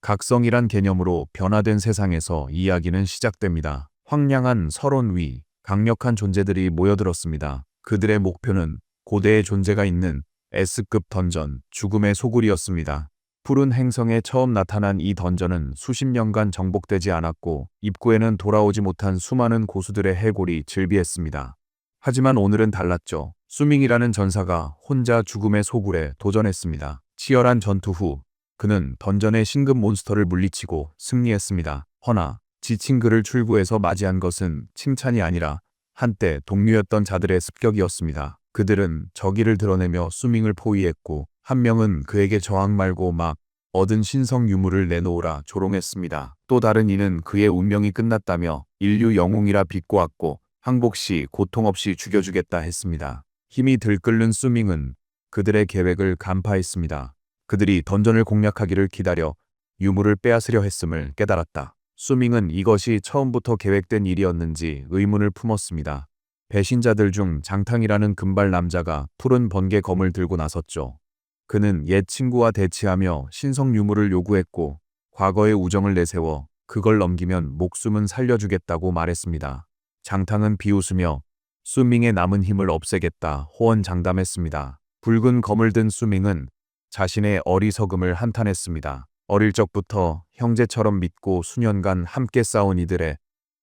각성이란 개념으로 변화된 세상에서 이야기는 시작됩니다. 황량한 설원 위 강력한 존재들이 모여들었습니다. 그들의 목표는 고대의 존재가 있는 S급 던전, 죽음의 소굴이었습니다. 푸른 행성에 처음 나타난 이 던전은 수십 년간 정복되지 않았고 입구에는 돌아오지 못한 수많은 고수들의 해골이 즐비했습니다. 하지만 오늘은 달랐죠. 수밍이라는 전사가 혼자 죽음의 소굴에 도전했습니다. 치열한 전투 후 그는 던전의 신급 몬스터를 물리치고 승리했습니다. 허나 지친 그를 출구에서 맞이한 것은 칭찬이 아니라 한때 동료였던 자들의 습격이었습니다. 그들은 저기를 드러내며 수밍을 포위했고 한 명은 그에게 저항 말고 막 얻은 신성 유물을 내놓으라 조롱했습니다. 또 다른 이는 그의 운명이 끝났다며 인류 영웅이라 비꼬았고 항복 시 고통 없이 죽여주겠다 했습니다. 힘이 들끓는 수밍은 그들의 계획을 간파했습니다. 그들이 던전을 공략하기를 기다려 유물을 빼앗으려 했음을 깨달았다. 수밍은 이것이 처음부터 계획된 일이었는지 의문을 품었습니다. 배신자들 중 장탕이라는 금발 남자가 푸른 번개 검을 들고 나섰죠. 그는 옛 친구와 대치하며 신성 유물을 요구했고 과거의 우정을 내세워 그걸 넘기면 목숨은 살려주겠다고 말했습니다. 장탕은 비웃으며 수밍의 남은 힘을 없애겠다 호언장담했습니다. 붉은 검을 든 수밍은 자신의 어리석음을 한탄했습니다. 어릴 적부터 형제처럼 믿고 수년간 함께 싸운 이들의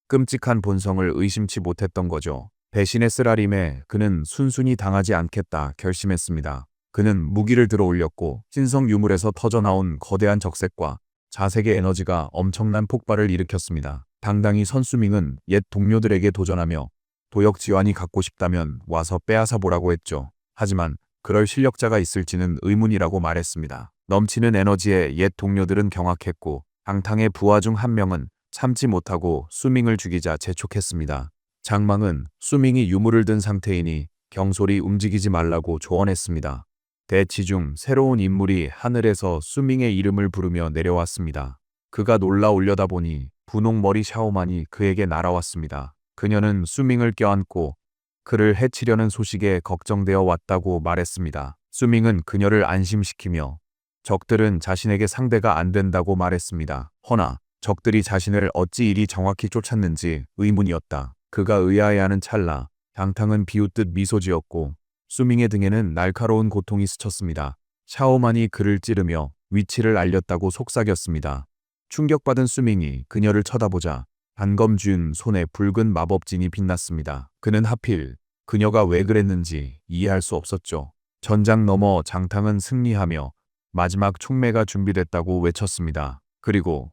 끔찍한 본성을 의심치 못했던 거죠. 배신의 쓰라림에 그는 순순히 당하지 않겠다 결심했습니다. 그는 무기를 들어 올렸고 신성 유물에서 터져나온 거대한 적색과 자색의 에너지가 엄청난 폭발을 일으켰습니다. 당당히 선수밍은 옛 동료들에게 도전하며 도역지환이 갖고 싶다면 와서 빼앗아 보라고 했죠. 하지만 그럴 실력자가 있을지는 의문이라고 말했습니다. 넘치는 에너지에 옛 동료들은 경악했고 장탕의 부하 중 한 명은 참지 못하고 수밍을 죽이자 재촉했습니다. 장망은 수밍이 유물을 든 상태이니 경솔히 움직이지 말라고 조언했습니다. 대치 중 새로운 인물이 하늘에서 수밍의 이름을 부르며 내려왔습니다. 그가 놀라 올려다보니 분홍머리 샤오만이 그에게 날아왔습니다. 그녀는 수밍을 껴안고 그를 해치려는 소식에 걱정되어 왔다고 말했습니다. 수밍은 그녀를 안심시키며 적들은 자신에게 상대가 안 된다고 말했습니다. 허나 적들이 자신을 어찌 이리 정확히 쫓았는지 의문이었다. 그가 의아해하는 찰나 장탕은 비웃듯 미소 지었고 수밍의 등에는 날카로운 고통이 스쳤습니다. 샤오만이 그를 찌르며 위치를 알렸다고 속삭였습니다. 충격받은 수밍이 그녀를 쳐다보자 단검 쥔 손에 붉은 마법진이 빛났습니다. 그는 하필 그녀가 왜 그랬는지 이해할 수 없었죠. 전장 너머 장탕은 승리하며 마지막 촉매가 준비됐다고 외쳤습니다. 그리고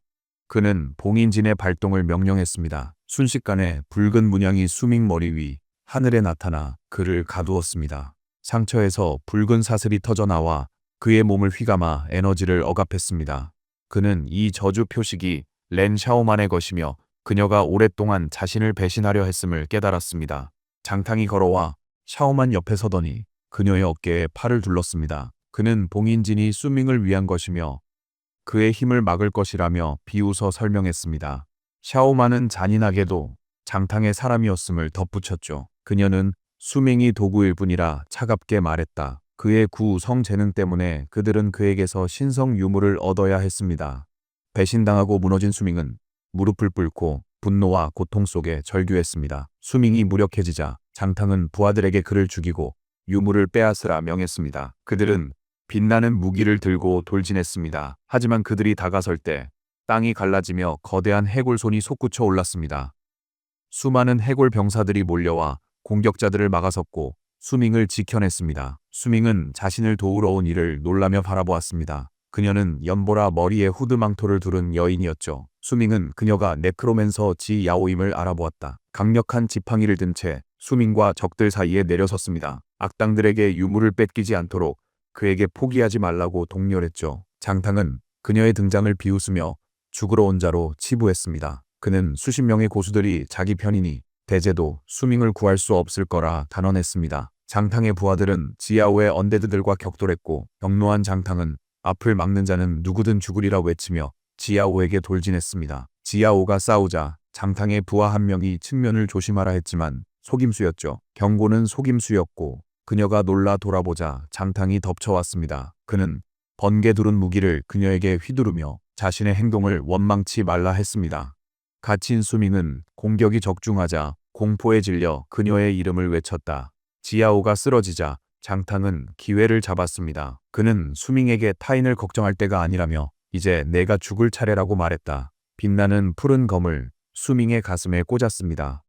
그는 봉인진의 발동을 명령했습니다. 순식간에 붉은 문양이 수밍 머리 위 하늘에 나타나 그를 가두었습니다. 상처에서 붉은 사슬이 터져나와 그의 몸을 휘감아 에너지를 억압했습니다. 그는 이 저주 표식이 렌 샤오만의 것이며 그녀가 오랫동안 자신을 배신하려 했음을 깨달았습니다. 장탕이 걸어와 샤오만 옆에 서더니 그녀의 어깨에 팔을 둘렀습니다. 그는 봉인진이 수밍을 위한 것이며 그의 힘을 막을 것이라며 비웃어 설명했습니다. 샤오만은 잔인하게도 장탕의 사람이었음을 덧붙였죠. 그녀는 수밍이 도구일 뿐이라 차갑게 말했다. 그의 구성 재능 때문에 그들은 그에게서 신성 유물을 얻어야 했습니다. 배신당하고 무너진 수밍은 무릎을 꿇고 분노와 고통 속에 절규했습니다. 수밍이 무력해지자 장탕은 부하들에게 그를 죽이고 유물을 빼앗으라 명했습니다. 그들은 빛나는 무기를 들고 돌진했습니다. 하지만 그들이 다가설 때 땅이 갈라지며 거대한 해골손이 솟구쳐 올랐습니다. 수많은 해골 병사들이 몰려와 공격자들을 막아섰고 수밍을 지켜냈습니다. 수밍은 자신을 도우러 온 이를 놀라며 바라보았습니다. 그녀는 연보라 머리에 후드망토를 두른 여인이었죠. 수밍은 그녀가 네크로맨서 지 야오임을 알아보았다. 강력한 지팡이를 든 채 수밍과 적들 사이에 내려섰습니다. 악당들에게 유물을 뺏기지 않도록 그에게 포기하지 말라고 독려했죠. 장탕은 그녀의 등장을 비웃으며 죽으러 온 자로 치부했습니다. 그는 수십 명의 고수들이 자기 편이니 대제도 수밍을 구할 수 없을 거라 단언했습니다. 장탕의 부하들은 지야오의 언데드들과 격돌했고 경노한 장탕은 앞을 막는 자는 누구든 죽으리라 외치며 지야오에게 돌진했습니다. 지야오가 싸우자 장탕의 부하 한 명이 측면을 조심하라 했지만 속임수였죠. 경고는 속임수였고 그녀가 놀라 돌아보자 장탕이 덮쳐왔습니다. 그는 번개 두른 무기를 그녀에게 휘두르며 자신의 행동을 원망치 말라 했습니다. 갇힌 수밍은 공격이 적중하자 공포에 질려 그녀의 이름을 외쳤다. 지아오가 쓰러지자 장탕은 기회를 잡았습니다. 그는 수밍에게 타인을 걱정할 때가 아니라며 이제 내가 죽을 차례라고 말했다. 빛나는 푸른 검을 수밍의 가슴에 꽂았습니다.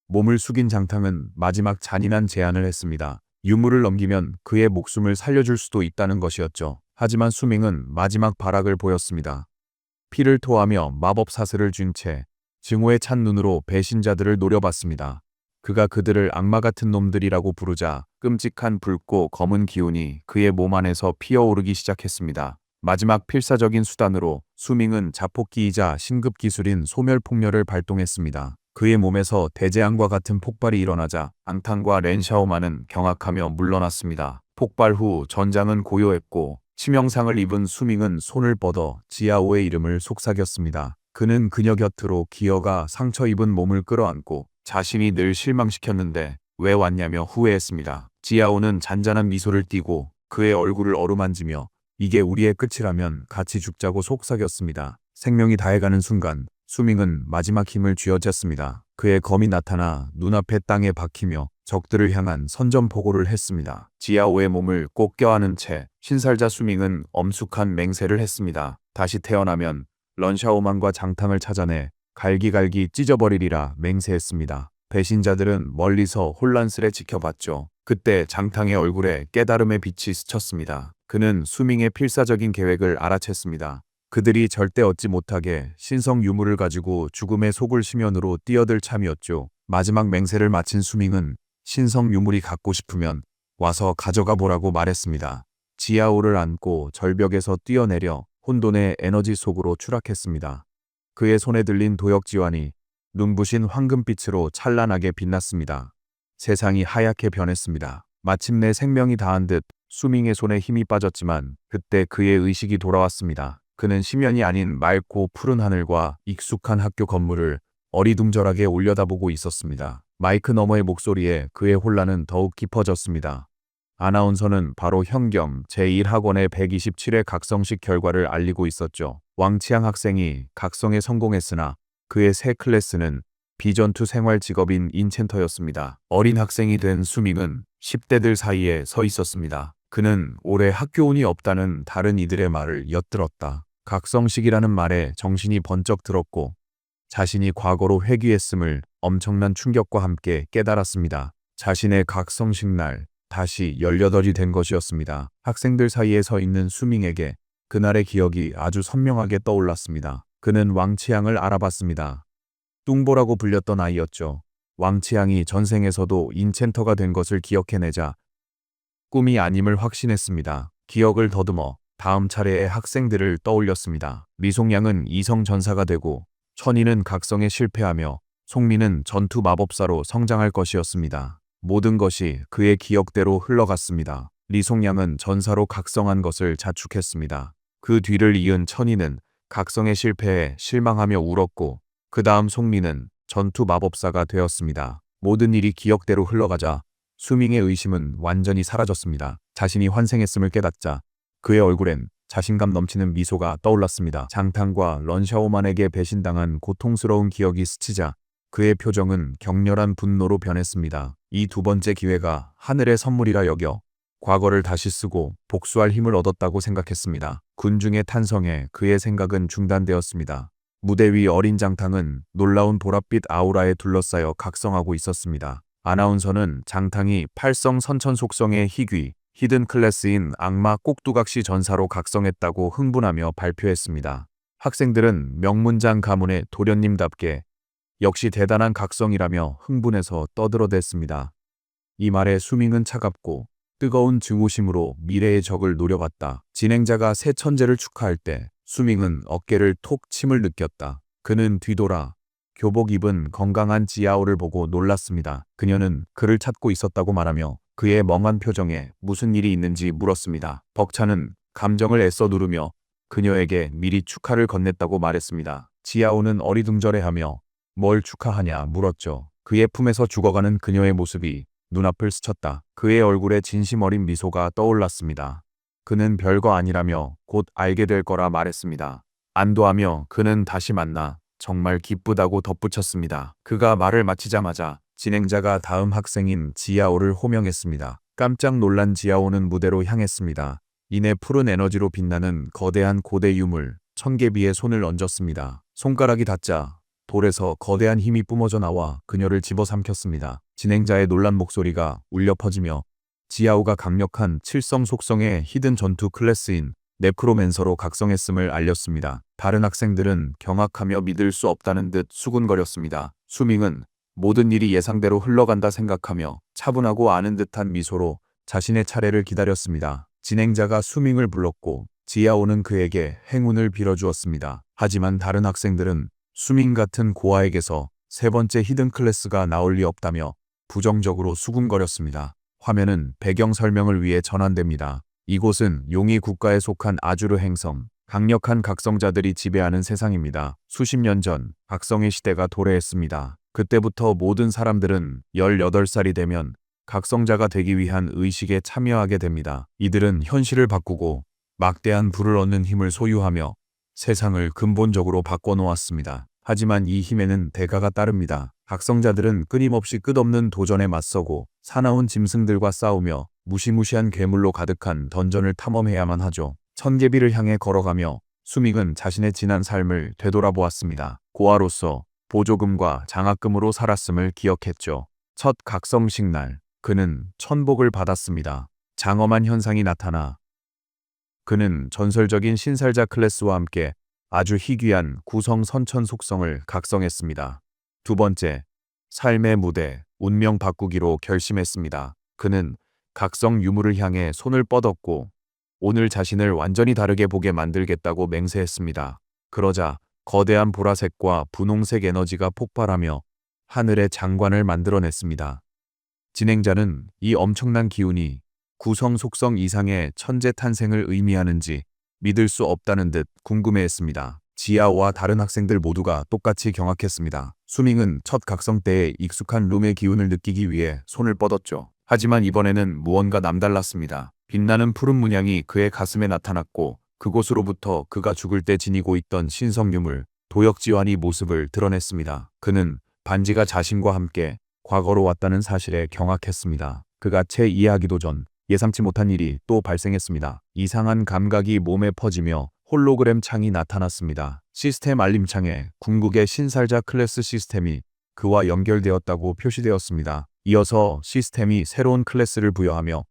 몸을 숙인 장탕은 마지막 잔인한 제안을 했습니다. 유물을 넘기면 그의 목숨을 살려줄 수도 있다는 것이었죠. 하지만 수밍은 마지막 발악을 보였습니다. 피를 토하며 마법 사슬을 쥔 채 증오에 찬 눈으로 배신자들을 노려봤습니다. 그가 그들을 악마 같은 놈들이라고 부르자 끔찍한 붉고 검은 기운이 그의 몸 안에서 피어오르기 시작했습니다. 마지막 필사적인 수단으로 수밍은 자폭기이자 신급 기술인 소멸폭렬을 발동했습니다. 그의 몸에서 대재앙과 같은 폭발이 일어나자 앙탕과 렌샤오만은 경악하며 물러났습니다. 폭발 후 전장은 고요했고 치명상을 입은 수밍은 손을 뻗어 지아오의 이름을 속삭였습니다. 그는 그녀 곁으로 기어가 상처 입은 몸을 끌어안고 자신이 늘 실망시켰는데 왜 왔냐며 후회했습니다. 지아오는 잔잔한 미소를 띠고 그의 얼굴을 어루만지며 이게 우리의 끝이라면 같이 죽자고 속삭였습니다. 생명이 다해가는 순간 수밍은 마지막 힘을 쥐어짰습니다. 그의 검이 나타나 눈앞에 땅에 박히며 적들을 향한 선전포고를 했습니다. 지아오의 몸을 꼭 껴안은 채 신살자 수밍은 엄숙한 맹세를 했습니다. 다시 태어나면 런샤오만과 장탕을 찾아내 갈기갈기 찢어버리리라 맹세했습니다. 배신자들은 멀리서 혼란스레 지켜봤죠. 그때 장탕의 얼굴에 깨달음의 빛이 스쳤습니다. 그는 수밍의 필사적인 계획을 알아챘습니다. 그들이 절대 얻지 못하게 신성 유물을 가지고 죽음의 속을 심연으로 뛰어들 참이었죠. 마지막 맹세를 마친 수밍은 신성 유물이 갖고 싶으면 와서 가져가 보라고 말했습니다. 지아오를 안고 절벽에서 뛰어내려 혼돈의 에너지 속으로 추락했습니다. 그의 손에 들린 도역지환이 눈부신 황금빛으로 찬란하게 빛났습니다. 세상이 하얗게 변했습니다. 마침내 생명이 다한 듯 수밍의 손에 힘이 빠졌지만 그때 그의 의식이 돌아왔습니다. 그는 심연이 아닌 맑고 푸른 하늘과 익숙한 학교 건물을 어리둥절하게 올려다보고 있었습니다. 마이크 너머의 목소리에 그의 혼란은 더욱 깊어졌습니다. 아나운서는 바로 현경 제1학원의 127회 각성식 결과를 알리고 있었죠. 왕치양 학생이 각성에 성공했으나 그의 새 클래스는 비전투 생활 직업인 인챈터였습니다. 어린 학생이 된 수밍은 10대들 사이에 서 있었습니다. 그는 올해 학교 운이 없다는 다른 이들의 말을 엿들었다. 각성식이라는 말에 정신이 번쩍 들었고 자신이 과거로 회귀했음을 엄청난 충격과 함께 깨달았습니다. 자신의 각성식 날 다시 18이 된 것이었습니다. 학생들 사이에 서 있는 수밍에게 그날의 기억이 아주 선명하게 떠올랐습니다. 그는 왕치양을 알아봤습니다. 뚱보라고 불렸던 아이였죠. 왕치양이 전생에서도 인챈터가 된 것을 기억해내자 꿈이 아님을 확신했습니다. 기억을 더듬어 다음 차례의 학생들을 떠올렸습니다. 리송양은 이성 전사가 되고 천이는 각성에 실패하며 송민은 전투 마법사로 성장할 것이었습니다. 모든 것이 그의 기억대로 흘러갔습니다. 리송양은 전사로 각성한 것을 자축했습니다. 그 뒤를 이은 천이는 각성에 실패해 실망하며 울었고 그 다음 송민은 전투 마법사가 되었습니다. 모든 일이 기억대로 흘러가자 수밍의 의심은 완전히 사라졌습니다. 자신이 환생했음을 깨닫자 그의 얼굴엔 자신감 넘치는 미소가 떠올랐습니다. 장탕과 런샤오만에게 배신당한 고통스러운 기억이 스치자 그의 표정은 격렬한 분노로 변했습니다. 이 두 번째 기회가 하늘의 선물이라 여겨 과거를 다시 쓰고 복수할 힘을 얻었다고 생각했습니다. 군중의 탄성에 그의 생각은 중단되었습니다. 무대 위 어린 장탕은 놀라운 보랏빛 아우라에 둘러싸여 각성하고 있었습니다. 아나운서는 장탕이 팔성 선천 속성의 희귀, 히든 클래스인 악마 꼭두각시 전사로 각성했다고 흥분하며 발표했습니다. 학생들은 명문장 가문의 도련님답게 역시 대단한 각성이라며 흥분해서 떠들어댔습니다. 이 말에 수밍은 차갑고 뜨거운 증오심으로 미래의 적을 노려봤다. 진행자가 새 천재를 축하할 때 수밍은 어깨를 톡 침을 느꼈다. 그는 뒤돌아 교복 입은 건강한 지아오를 보고 놀랐습니다. 그녀는 그를 찾고 있었다고 말하며 그의 멍한 표정에 무슨 일이 있는지 물었습니다. 벅차는 감정을 애써 누르며 그녀에게 미리 축하를 건넸다고 말했습니다. 지아오는 어리둥절해하며 뭘 축하하냐 물었죠. 그의 품에서 죽어가는 그녀의 모습이 눈앞을 스쳤다. 그의 얼굴에 진심 어린 미소가 떠올랐습니다. 그는 별거 아니라며 곧 알게 될 거라 말했습니다. 안도하며 그는 다시 만나 정말 기쁘다고 덧붙였습니다. 그가 말을 마치자마자 진행자가 다음 학생인 지야오를 호명했습니다. 깜짝 놀란 지야오는 무대로 향했습니다. 이내 푸른 에너지로 빛나는 거대한 고대 유물, 천개비에 손을 얹었습니다. 손가락이 닿자 돌에서 거대한 힘이 뿜어져 나와 그녀를 집어삼켰습니다. 진행자의 놀란 목소리가 울려 퍼지며 지야오가 강력한 칠성 속성의 히든 전투 클래스인 네크로맨서로 각성했음을 알렸습니다. 다른 학생들은 경악하며 믿을 수 없다는 듯 수군거렸습니다. 수밍은 모든 일이 예상대로 흘러간다 생각하며 차분하고 아는 듯한 미소로 자신의 차례를 기다렸습니다. 진행자가 수밍을 불렀고 지야오는 그에게 행운을 빌어주었습니다. 하지만 다른 학생들은 수밍 같은 고아에게서 세 번째 히든 클래스가 나올 리 없다며 부정적으로 수군거렸습니다. 화면은 배경 설명을 위해 전환됩니다. 이곳은 용이 국가에 속한 아주르 행성, 강력한 각성자들이 지배하는 세상입니다. 수십 년 전 각성의 시대가 도래했습니다. 그때부터 모든 사람들은 18살이 되면 각성자가 되기 위한 의식에 참여하게 됩니다. 이들은 현실을 바꾸고 막대한 부를 얻는 힘을 소유하며 세상을 근본적으로 바꿔놓았습니다. 하지만 이 힘에는 대가가 따릅니다. 각성자들은 끊임없이 끝없는 도전에 맞서고 사나운 짐승들과 싸우며 무시무시한 괴물로 가득한 던전을 탐험해야만 하죠. 천개비를 향해 걸어가며 수밍은 자신의 지난 삶을 되돌아보았습니다. 고아로서 보조금과 장학금으로 살았음을 기억했죠. 첫 각성식 날, 그는 천복을 받았습니다. 장엄한 현상이 나타나 그는 전설적인 신살자 클래스와 함께 아주 희귀한 구성 선천 속성을 각성했습니다. 두 번째, 삶의 무대, 운명 바꾸기로 결심했습니다. 그는 각성 유물을 향해 손을 뻗었고 오늘 자신을 완전히 다르게 보게 만들겠다고 맹세했습니다. 그러자 거대한 보라색과 분홍색 에너지가 폭발하며 하늘의 장관을 만들어냈습니다. 진행자는 이 엄청난 기운이 구성 속성 이상의 천재 탄생을 의미하는지 믿을 수 없다는 듯 궁금해했습니다. 지아오와 다른 학생들 모두가 똑같이 경악했습니다. 수밍은 첫 각성 때의 익숙한 룸의 기운을 느끼기 위해 손을 뻗었죠. 하지만 이번에는 무언가 남달랐습니다. 빛나는 푸른 문양이 그의 가슴에 나타났고 그곳으로부터 그가 죽을 때 지니고 있던 신성유물, 도역지환이 모습을 드러냈습니다. 그는 반지가 자신과 함께 과거로 왔다는 사실에 경악했습니다. 그가 채 이해하기도 전 예상치 못한 일이 또 발생했습니다. 이상한 감각이 몸에 퍼지며 홀로그램 창이 나타났습니다. 시스템 알림창에 궁극의 신살자 클래스 시스템이 그와 연결되었다고 표시되었습니다. 이어서 시스템이 새로운 클래스를 부여하며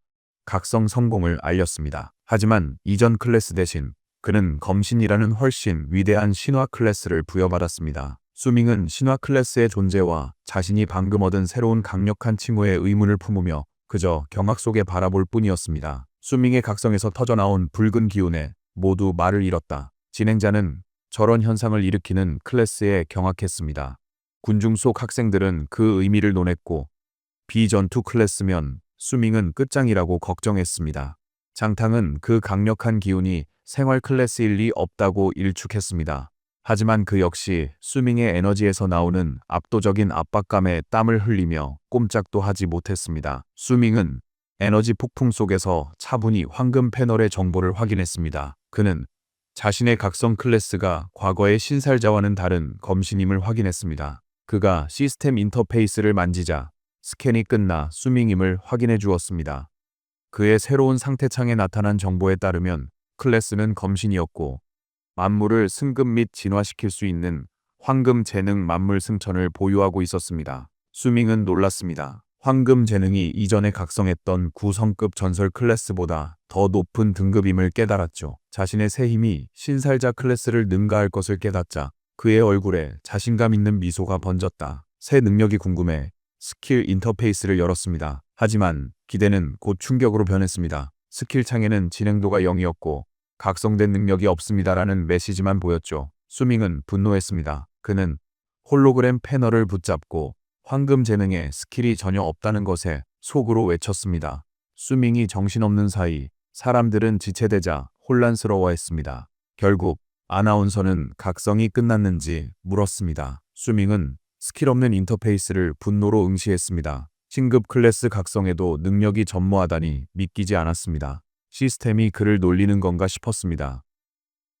각성 성공을 알렸습니다. 하지만 이전 클래스 대신 그는 검신이라는 훨씬 위대한 신화 클래스를 부여받았습니다. 수밍은 신화 클래스의 존재와 자신이 방금 얻은 새로운 강력한 칭호의 의문을 품으며 그저 경악 속에 바라볼 뿐이었습니다. 수밍의 각성에서 터져나온 붉은 기운에 모두 말을 잃었다. 진행자는 저런 현상을 일으키는 클래스에 경악했습니다. 군중 속 학생들은 그 의미를 논했고 비전투 클래스면 수밍은 끝장이라고 걱정했습니다. 장탕은 그 강력한 기운이 생활 클래스일 리 없다고 일축했습니다. 하지만 그 역시 수밍의 에너지에서 나오는 압도적인 압박감에 땀을 흘리며 꼼짝도 하지 못했습니다. 수밍은 에너지 폭풍 속에서 차분히 황금 패널의 정보를 확인했습니다. 그는 자신의 각성 클래스가 과거의 신살자와는 다른 검신임을 확인했습니다. 그가 시스템 인터페이스를 만지자 스캔이 끝나 수밍임을 확인해 주었습니다. 그의 새로운 상태창에 나타난 정보에 따르면 클래스는 검신이었고 만물을 승급 및 진화시킬 수 있는 황금 재능 만물 승천을 보유하고 있었습니다. 수밍은 놀랐습니다. 황금 재능이 이전에 각성했던 구성급 전설 클래스보다 더 높은 등급임을 깨달았죠. 자신의 새 힘이 신살자 클래스를 능가할 것을 깨닫자 그의 얼굴에 자신감 있는 미소가 번졌다. 새 능력이 궁금해 스킬 인터페이스를 열었습니다. 하지만 기대는 곧 충격으로 변했습니다. 스킬 창에는 진행도가 0이었고 각성된 능력이 없습니다라는 메시지만 보였죠. 수밍은 분노했습니다. 그는 홀로그램 패널을 붙잡고 황금 재능에 스킬이 전혀 없다는 것에 속으로 외쳤습니다. 수밍이 정신없는 사이 사람들은 지체되자 혼란스러워했습니다. 결국 아나운서는 각성이 끝났는지 물었습니다. 수밍은 스킬 없는 인터페이스를 분노로 응시했습니다. 신급 클래스 각성에도 능력이 전무하다니 믿기지 않았습니다. 시스템이 그를 놀리는 건가 싶었습니다.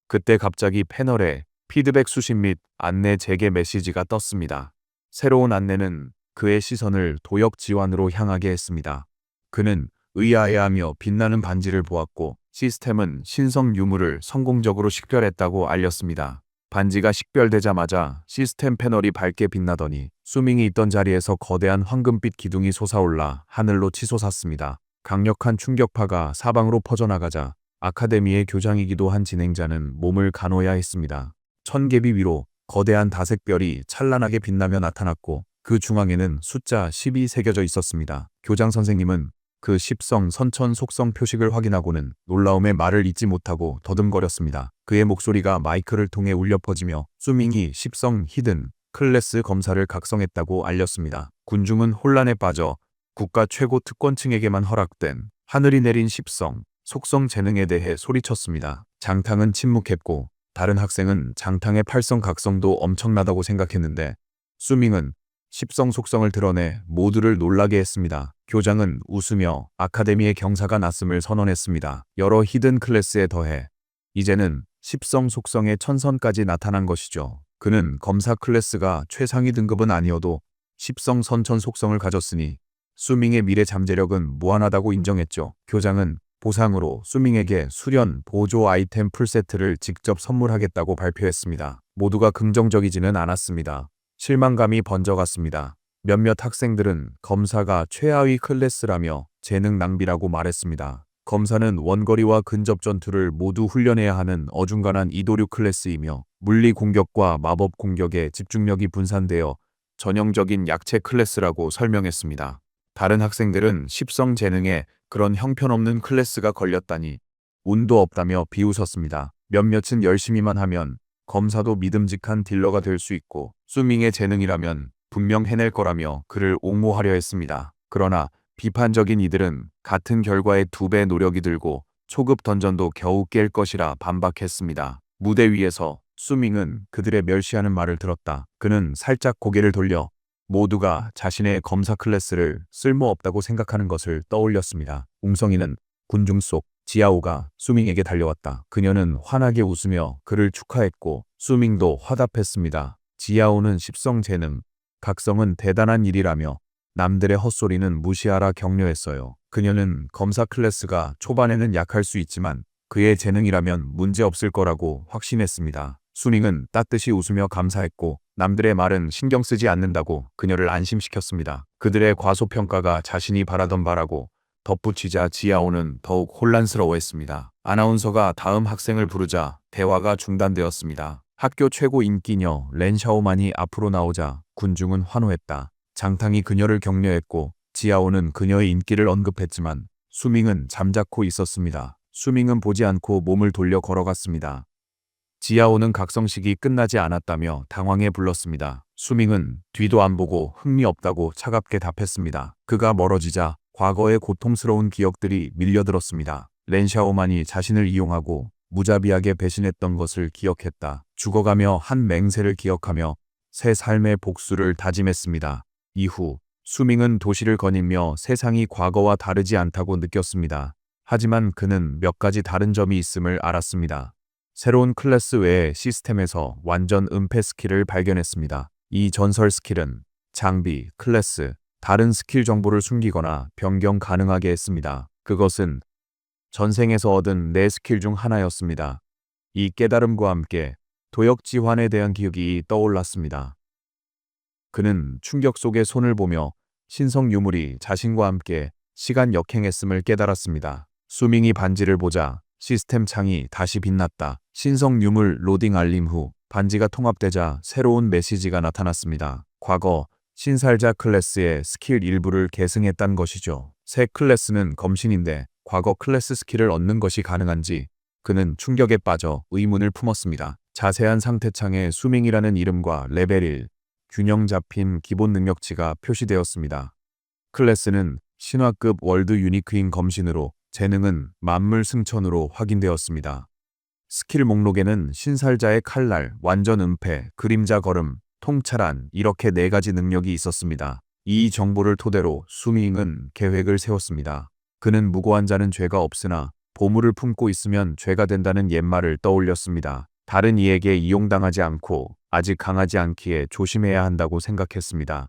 그때 갑자기 패널에 피드백 수신 및 안내 재개 메시지가 떴습니다. 새로운 안내는 그의 시선을 도역 지환으로 향하게 했습니다. 그는 의아해하며 빛나는 반지를 보았고 시스템은 신성 유물을 성공적으로 식별했다고 알렸습니다. 반지가 식별되자마자 시스템 패널이 밝게 빛나더니 수밍이 있던 자리에서 거대한 황금빛 기둥이 솟아올라 하늘로 치솟았습니다. 강력한 충격파가 사방으로 퍼져나가자 아카데미의 교장이기도 한 진행자는 몸을 가노야 했습니다. 천개비 위로 거대한 다색별이 찬란하게 빛나며 나타났고 그 중앙에는 숫자 10이 새겨져 있었습니다. 교장 선생님은 그 십성 선천 속성 표식을 확인하고는 놀라움에 말을 잇지 못하고 더듬거렸습니다. 그의 목소리가 마이크를 통해 울려 퍼지며 수밍이 십성 히든 클래스 검사를 각성했다고 알렸습니다. 군중은 혼란에 빠져 국가 최고 특권층에게만 허락된 하늘이 내린 십성 속성 재능에 대해 소리쳤습니다. 장탕은 침묵했고 다른 학생은 장탕의 팔성 각성도 엄청나다고 생각했는데 수밍은 십성 속성을 드러내 모두를 놀라게 했습니다. 교장은 웃으며 아카데미의 경사가 났음을 선언했습니다. 여러 히든 클래스에 더해 이제는 십성 속성의 천선까지 나타난 것이죠. 그는 검사 클래스가 최상위 등급은 아니어도 십성 선천 속성을 가졌으니 수밍의 미래 잠재력은 무한하다고 인정했죠. 교장은 보상으로 수밍에게 수련 보조 아이템 풀세트를 직접 선물하겠다고 발표했습니다. 모두가 긍정적이지는 않았습니다. 실망감이 번져갔습니다. 몇몇 학생들은 검사가 최하위 클래스라며 재능 낭비라고 말했습니다. 검사는 원거리와 근접 전투를 모두 훈련해야 하는 어중간한 이도류 클래스이며 물리 공격과 마법 공격에 집중력이 분산되어 전형적인 약체 클래스라고 설명했습니다. 다른 학생들은 십성 재능에 그런 형편없는 클래스가 걸렸다니 운도 없다며 비웃었습니다. 몇몇은 열심히만 하면 검사도 믿음직한 딜러가 될 수 있고 수밍의 재능이라면 분명 해낼 거라며 그를 옹호하려 했습니다. 그러나 비판적인 이들은 같은 결과에 2배 노력이 들고 초급 던전도 겨우 깰 것이라 반박했습니다. 무대 위에서 수밍은 그들의 멸시하는 말을 들었다. 그는 살짝 고개를 돌려 모두가 자신의 검사 클래스를 쓸모없다고 생각하는 것을 떠올렸습니다. 웅성이는 군중 속 지아오가 수밍에게 달려왔다. 그녀는 환하게 웃으며 그를 축하했고 수밍도 화답했습니다. 지아오는 십성 재능, 각성은 대단한 일이라며 남들의 헛소리는 무시하라 격려했어요. 그녀는 검사 클래스가 초반에는 약할 수 있지만 그의 재능이라면 문제없을 거라고 확신했습니다. 수밍은 따뜻이 웃으며 감사했고 남들의 말은 신경 쓰지 않는다고 그녀를 안심시켰습니다. 그들의 과소평가가 자신이 바라던 바라고 덧붙이자 지아오는 더욱 혼란스러워했습니다. 아나운서가 다음 학생을 부르자 대화가 중단되었습니다. 학교 최고 인기녀 렌샤오만이 앞으로 나오자 군중은 환호했다. 장탕이 그녀를 격려했고 지아오는 그녀의 인기를 언급했지만 수밍은 잠자코 있었습니다. 수밍은 보지 않고 몸을 돌려 걸어갔습니다. 지아오는 각성식이 끝나지 않았다며 당황해 불렀습니다. 수밍은 뒤도 안 보고 흥미없다고 차갑게 답했습니다. 그가 멀어지자 과거의 고통스러운 기억들이 밀려들었습니다. 렌샤오만이 자신을 이용하고 무자비하게 배신했던 것을 기억했다. 죽어가며 한 맹세를 기억하며 새 삶의 복수를 다짐했습니다. 이후 수밍은 도시를 거닐며 세상이 과거와 다르지 않다고 느꼈습니다. 하지만 그는 몇 가지 다른 점이 있음을 알았습니다. 새로운 클래스 외의 시스템에서 완전 은폐 스킬을 발견했습니다. 이 전설 스킬은 장비, 클래스, 다른 스킬 정보를 숨기거나 변경 가능하게 했습니다. 그것은 전생에서 얻은 내 스킬 중 하나였습니다. 이 깨달음과 함께 도역지환에 대한 기억이 떠올랐습니다. 그는 충격 속에 손을 보며 신성 유물이 자신과 함께 시간 역행했음을 깨달았습니다. 수밍이 반지를 보자 시스템 창이 다시 빛났다. 신성 유물 로딩 알림 후 반지가 통합되자 새로운 메시지가 나타났습니다. 과거 신살자 클래스의 스킬 일부를 계승했단 것이죠. 새 클래스는 검신인데 과거 클래스 스킬을 얻는 것이 가능한지 그는 충격에 빠져 의문을 품었습니다. 자세한 상태창에 수밍이라는 이름과 레벨 1, 균형 잡힌 기본 능력치가 표시되었습니다. 클래스는 신화급 월드 유니크인 검신으로 재능은 만물 승천으로 확인되었습니다. 스킬 목록에는 신살자의 칼날, 완전 은폐, 그림자 걸음, 통찰안 이렇게 4가지 능력이 있었습니다. 이 정보를 토대로 수밍은 계획을 세웠습니다. 그는 무고한 자는 죄가 없으나 보물을 품고 있으면 죄가 된다는 옛말을 떠올렸습니다. 다른 이에게 이용당하지 않고 아직 강하지 않기에 조심해야 한다고 생각했습니다.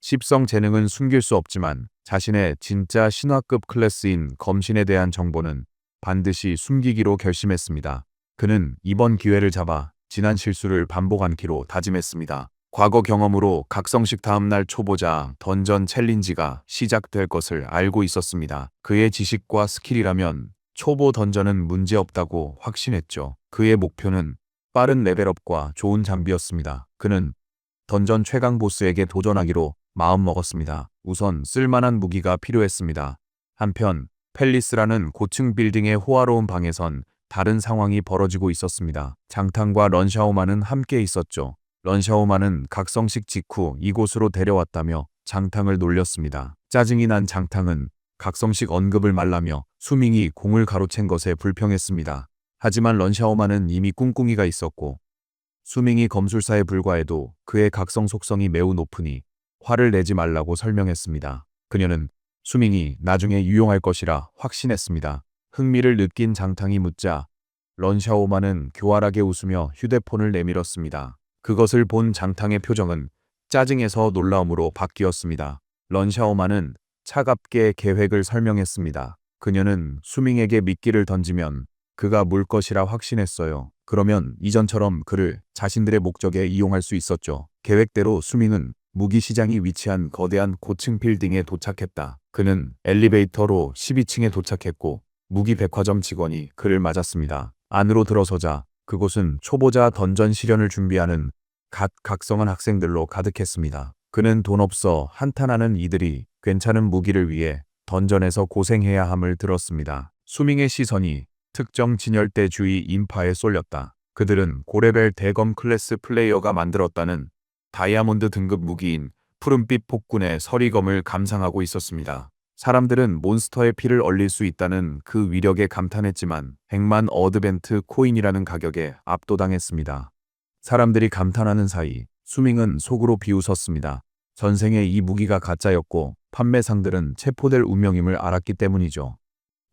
십성 재능은 숨길 수 없지만 자신의 진짜 신화급 클래스인 검신에 대한 정보는 반드시 숨기기로 결심했습니다. 그는 이번 기회를 잡아 지난 실수를 반복 않기로 다짐했습니다. 과거 경험으로 각성식 다음날 초보자 던전 챌린지가 시작될 것을 알고 있었습니다. 그의 지식과 스킬이라면 초보 던전은 문제없다고 확신했죠. 그의 목표는 빠른 레벨업과 좋은 장비였습니다. 그는 던전 최강 보스에게 도전하기로 마음먹었습니다. 우선 쓸만한 무기가 필요했습니다. 한편 팰리스라는 고층 빌딩의 호화로운 방에선 다른 상황이 벌어지고 있었습니다. 장탕과 런샤오만은 함께 있었죠. 런샤오만은 각성식 직후 이곳으로 데려왔다며 장탕을 놀렸습니다. 짜증이 난 장탕은 각성식 언급을 말라며 수밍이 공을 가로챈 것에 불평했습니다. 하지만 런샤오만은 이미 꿍꿍이가 있었고 수밍이 검술사에 불과해도 그의 각성 속성이 매우 높으니 화를 내지 말라고 설명했습니다. 그녀는 수밍이 나중에 유용할 것이라 확신했습니다. 흥미를 느낀 장탕이 묻자 런샤오만은 교활하게 웃으며 휴대폰을 내밀었습니다. 그것을 본 장탕의 표정은 짜증에서 놀라움으로 바뀌었습니다. 런샤오만은 차갑게 계획을 설명했습니다. 그녀는 수밍에게 미끼를 던지면 그가 물 것이라 확신했어요. 그러면 이전처럼 그를 자신들의 목적에 이용할 수 있었죠. 계획대로 수밍은 무기 시장이 위치한 거대한 고층 빌딩에 도착했다. 그는 엘리베이터로 12층에 도착했고 무기 백화점 직원이 그를 맞았습니다. 안으로 들어서자 그곳은 초보자 던전 실현을 준비하는 갓 각성한 학생들로 가득했습니다. 그는 돈 없어 한탄하는 이들이 괜찮은 무기를 위해 던전에서 고생해야 함을 들었습니다. 수밍의 시선이 특정 진열대 주위 인파에 쏠렸다. 그들은 고레벨 대검 클래스 플레이어가 만들었다는 다이아몬드 등급 무기인 푸른빛 폭군의 서리검을 감상하고 있었습니다. 사람들은 몬스터의 피를 얼릴 수 있다는 그 위력에 감탄했지만 100만 어드벤트 코인이라는 가격에 압도당했습니다. 사람들이 감탄하는 사이 수밍은 속으로 비웃었습니다. 전생에 이 무기가 가짜였고 판매상들은 체포될 운명임을 알았기 때문이죠.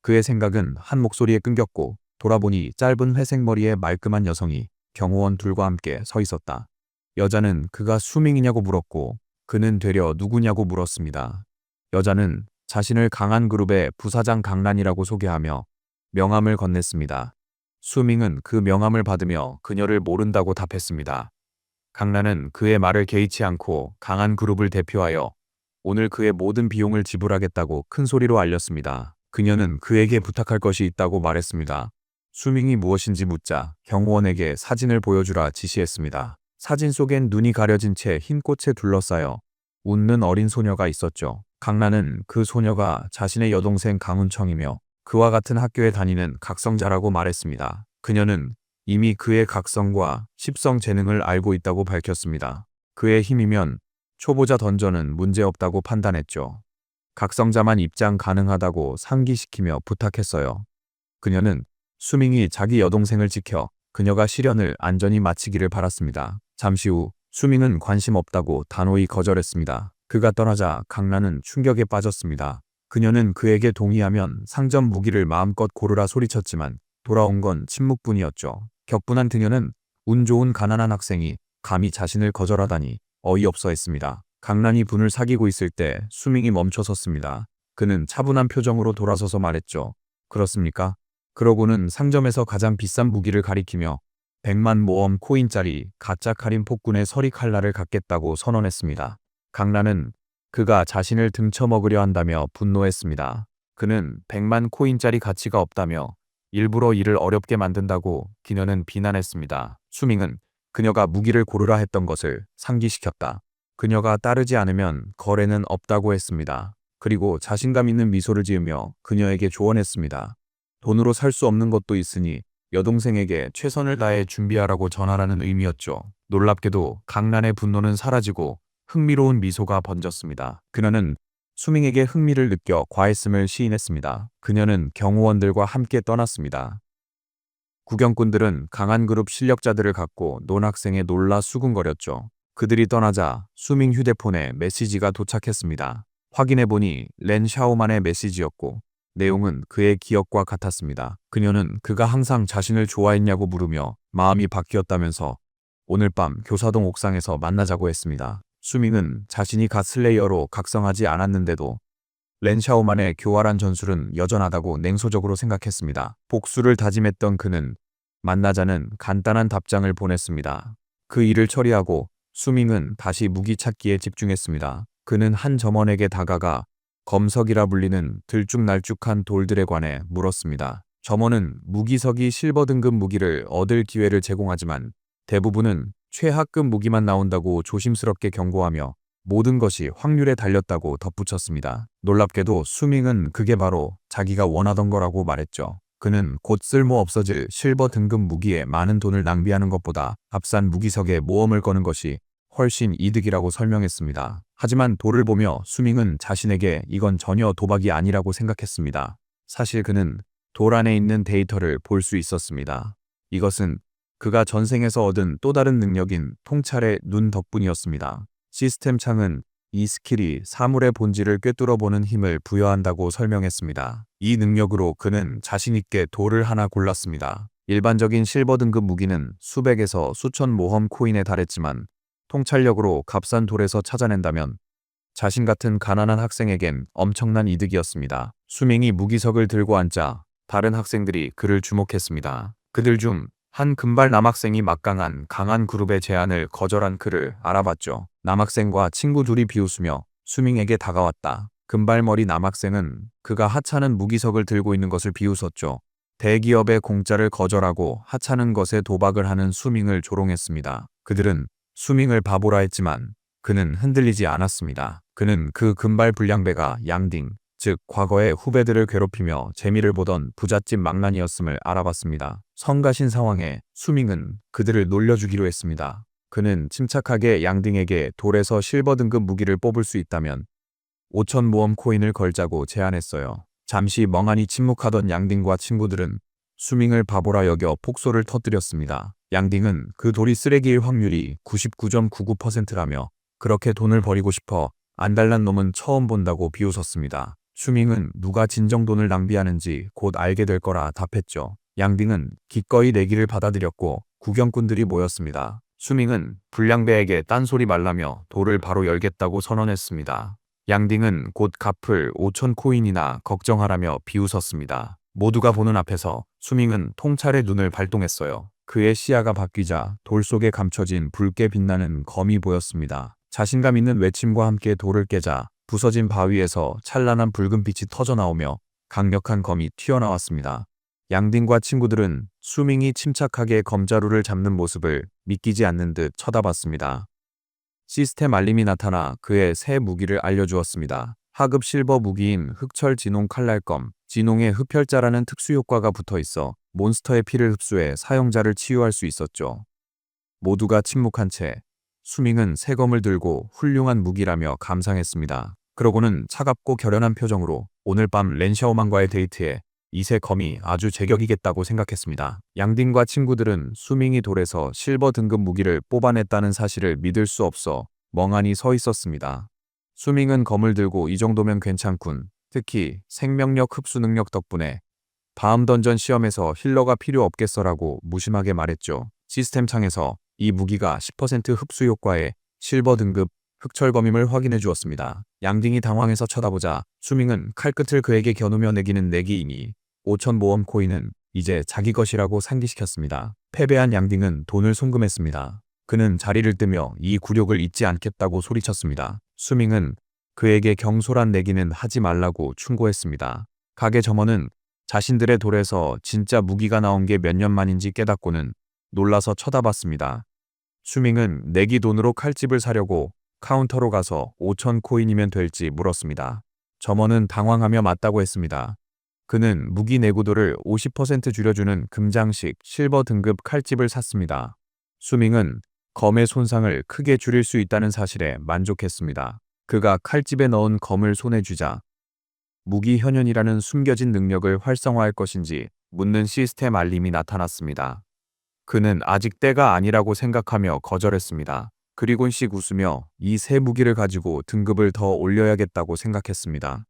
그의 생각은 한 목소리에 끊겼고 돌아보니 짧은 회색 머리의 말끔한 여성이 경호원 둘과 함께 서 있었다. 여자는 그가 수밍이냐고 물었고 그는 되려 누구냐고 물었습니다. 여자는 자신을 강한 그룹의 부사장 강란이라고 소개하며 명함을 건넸습니다. 수밍은 그 명함을 받으며 그녀를 모른다고 답했습니다. 강란은 그의 말을 개의치 않고 강한 그룹을 대표하여 오늘 그의 모든 비용을 지불하겠다고 큰 소리로 알렸습니다. 그녀는 그에게 부탁할 것이 있다고 말했습니다. 수밍이 무엇인지 묻자 경호원에게 사진을 보여주라 지시했습니다. 사진 속엔 눈이 가려진 채 흰 꽃에 둘러싸여 웃는 어린 소녀가 있었죠. 강란은 그 소녀가 자신의 여동생 강훈청이며 그와 같은 학교에 다니는 각성자라고 말했습니다. 그녀는 이미 그의 각성과 십성 재능을 알고 있다고 밝혔습니다. 그의 힘이면 초보자 던전은 문제없다고 판단했죠. 각성자만 입장 가능하다고 상기시키며 부탁했어요. 그녀는 수밍이 자기 여동생을 지켜 그녀가 시련을 안전히 마치기를 바랐습니다. 잠시 후 수밍은 관심 없다고 단호히 거절했습니다. 그가 떠나자 강란은 충격에 빠졌습니다. 그녀는 그에게 동의하면 상점 무기를 마음껏 고르라 소리쳤지만 돌아온 건 침묵뿐이었죠. 격분한 그녀는 운 좋은 가난한 학생이 감히 자신을 거절하다니 어이없어 했습니다. 강란이 분을 사귀고 있을 때 수밍이 멈춰섰습니다. 그는 차분한 표정으로 돌아서서 말했죠. 그렇습니까? 그러고는 상점에서 가장 비싼 무기를 가리키며 100만 모험 코인짜리 가짜 카린 폭군의 서리 칼날을 갖겠다고 선언했습니다. 강란은 그가 자신을 등쳐먹으려 한다며 분노했습니다. 그는 100만 코인짜리 가치가 없다며 일부러 일을 어렵게 만든다고 그녀는 비난했습니다. 수밍은 그녀가 무기를 고르라 했던 것을 상기시켰다. 그녀가 따르지 않으면 거래는 없다고 했습니다. 그리고 자신감 있는 미소를 지으며 그녀에게 조언했습니다. 돈으로 살 수 없는 것도 있으니 여동생에게 최선을 다해 준비하라고 전하라는 의미였죠. 놀랍게도 강란의 분노는 사라지고 흥미로운 미소가 번졌습니다. 그녀는 수밍에게 흥미를 느껴 과했음을 시인했습니다. 그녀는 경호원들과 함께 떠났습니다. 구경꾼들은 강한 그룹 실력자들을 갖고 논학생에 놀라 수군거렸죠. 그들이 떠나자 수밍 휴대폰에 메시지가 도착했습니다. 확인해보니 렌 샤오만의 메시지였고 내용은 그의 기억과 같았습니다. 그녀는 그가 항상 자신을 좋아했냐고 물으며 마음이 바뀌었다면서 오늘 밤 교사동 옥상에서 만나자고 했습니다. 수밍은 자신이 갓 슬레이어로 각성하지 않았는데도 렌샤오만의 교활한 전술은 여전하다고 냉소적으로 생각했습니다. 복수를 다짐했던 그는 만나자는 간단한 답장을 보냈습니다. 그 일을 처리하고 수밍은 다시 무기 찾기에 집중했습니다. 그는 한 점원에게 다가가 검석이라 불리는 들쭉날쭉한 돌들에 관해 물었습니다. 점원은 무기석이 실버 등급 무기를 얻을 기회를 제공하지만 대부분은 최하급 무기만 나온다고 조심스럽게 경고하며 모든 것이 확률에 달렸다고 덧붙였습니다. 놀랍게도 수밍은 그게 바로 자기가 원하던 거라고 말했죠. 그는 곧 쓸모 없어질 실버 등급 무기에 많은 돈을 낭비하는 것보다 값싼 무기석에 모험을 거는 것이 훨씬 이득이라고 설명했습니다. 하지만 돌을 보며 수밍은 자신에게 이건 전혀 도박이 아니라고 생각했습니다. 사실 그는 돌 안에 있는 데이터를 볼 수 있었습니다. 이것은 그가 전생에서 얻은 또 다른 능력인 통찰의 눈 덕분이었습니다. 시스템 창은 이 스킬이 사물의 본질을 꿰뚫어보는 힘을 부여한다고 설명했습니다. 이 능력으로 그는 자신있게 돌을 하나 골랐습니다. 일반적인 실버 등급 무기는 수백에서 수천 모험 코인에 달했지만 통찰력으로 값싼 돌에서 찾아낸다면 자신 같은 가난한 학생에겐 엄청난 이득이었습니다. 수밍이 무기석을 들고 앉자 다른 학생들이 그를 주목했습니다. 그들 중 한 금발 남학생이 막강한 강한 그룹의 제안을 거절한 그를 알아봤죠. 남학생과 친구 둘이 비웃으며 수밍에게 다가왔다. 금발머리 남학생은 그가 하찮은 무기석을 들고 있는 것을 비웃었죠. 대기업의 공짜를 거절하고 하찮은 것에 도박을 하는 수밍을 조롱했습니다. 그들은 수밍을 바보라 했지만 그는 흔들리지 않았습니다. 그는 그 금발 불량배가 양딩, 즉 과거의 후배들을 괴롭히며 재미를 보던 부잣집 망난이었음을 알아봤습니다. 성가신 상황에 수밍은 그들을 놀려주기로 했습니다. 그는 침착하게 양딩에게 돌에서 실버 등급 무기를 뽑을 수 있다면 5천 모험 코인을 걸자고 제안했어요. 잠시 멍하니 침묵하던 양딩과 친구들은 수밍을 바보라 여겨 폭소를 터뜨렸습니다. 양딩은 그 돌이 쓰레기일 확률이 99.99%라며 그렇게 돈을 버리고 싶어 안달난 놈은 처음 본다고 비웃었습니다. 수밍은 누가 진정 돈을 낭비하는지 곧 알게 될 거라 답했죠. 양딩은 기꺼이 내기를 받아들였고 구경꾼들이 모였습니다. 수밍은 불량배에게 딴소리 말라며 돌을 바로 열겠다고 선언했습니다. 양딩은 곧 갚을 5천 코인이나 걱정하라며 비웃었습니다. 모두가 보는 앞에서 수밍은 통찰의 눈을 발동했어요. 그의 시야가 바뀌자 돌 속에 감춰진 붉게 빛나는 검이 보였습니다. 자신감 있는 외침과 함께 돌을 깨자 부서진 바위에서 찬란한 붉은 빛이 터져나오며 강력한 검이 튀어나왔습니다. 양딩과 친구들은 수밍이 침착하게 검자루를 잡는 모습을 믿기지 않는 듯 쳐다봤습니다. 시스템 알림이 나타나 그의 새 무기를 알려주었습니다. 하급 실버 무기인 흑철 진홍 칼날검, 진홍의 흡혈자라는 특수 효과가 붙어 있어 몬스터의 피를 흡수해 사용자를 치유할 수 있었죠. 모두가 침묵한 채 수밍은 새 검을 들고 훌륭한 무기라며 감상했습니다. 그러고는 차갑고 결연한 표정으로 오늘 밤 렌샤오만과의 데이트에 이 새 검이 아주 제격이겠다고 생각했습니다. 양딩과 친구들은 수밍이 돌에서 실버 등급 무기를 뽑아냈다는 사실을 믿을 수 없어 멍하니 서 있었습니다. 수밍은 검을 들고 이 정도면 괜찮군. 특히 생명력 흡수 능력 덕분에 다음 던전 시험에서 힐러가 필요 없겠어라고 무심하게 말했죠. 시스템 창에서 이 무기가 10% 흡수 효과의 실버 등급 흑철검임을 확인해 주었습니다. 양딩이 당황해서 쳐다보자 수밍은 칼끝을 그에게 겨누며 내기는 내기이니 5천 모험 코인은 이제 자기 것이라고 상기시켰습니다. 패배한 양딩은 돈을 송금했습니다. 그는 자리를 뜨며 이 굴욕을 잊지 않겠다고 소리쳤습니다. 수밍은 그에게 경솔한 내기는 하지 말라고 충고했습니다. 가게 점원은 자신들의 돌에서 진짜 무기가 나온 게 몇 년 만인지 깨닫고는 놀라서 쳐다봤습니다. 수밍은 내기 돈으로 칼집을 사려고 카운터로 가서 5천 코인이면 될지 물었습니다. 점원은 당황하며 맞다고 했습니다. 그는 무기 내구도를 50% 줄여주는 금장식 실버 등급 칼집을 샀습니다. 수밍은 검의 손상을 크게 줄일 수 있다는 사실에 만족했습니다. 그가 칼집에 넣은 검을 손에 쥐자 무기 현현이라는 숨겨진 능력을 활성화할 것인지 묻는 시스템 알림이 나타났습니다. 그는 아직 때가 아니라고 생각하며 거절했습니다. 그리곤씩 웃으며 이 새 무기를 가지고 등급을 더 올려야겠다고 생각했습니다.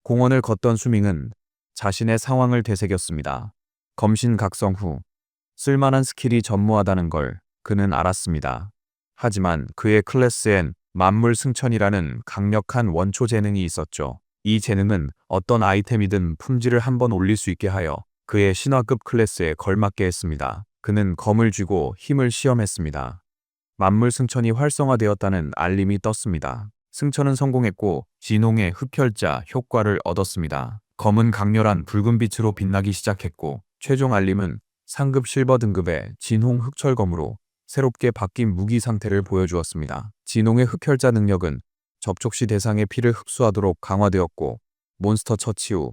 공원을 걷던 수밍은 자신의 상황을 되새겼습니다. 검신 각성 후 쓸만한 스킬이 전무하다는 걸 그는 알았습니다. 하지만 그의 클래스엔 만물 승천이라는 강력한 원초 재능이 있었죠. 이 재능은 어떤 아이템이든 품질을 한번 올릴 수 있게 하여 그의 신화급 클래스에 걸맞게 했습니다. 그는 검을 쥐고 힘을 시험했습니다. 만물 승천이 활성화되었다는 알림이 떴습니다. 승천은 성공했고 진홍의 흡혈자 효과를 얻었습니다. 검은 강렬한 붉은 빛으로 빛나기 시작했고 최종 알림은 상급 실버 등급의 진홍 흑철검으로 새롭게 바뀐 무기 상태를 보여주었습니다. 진홍의 흡혈자 능력은 접촉 시 대상의 피를 흡수하도록 강화되었고 몬스터 처치 후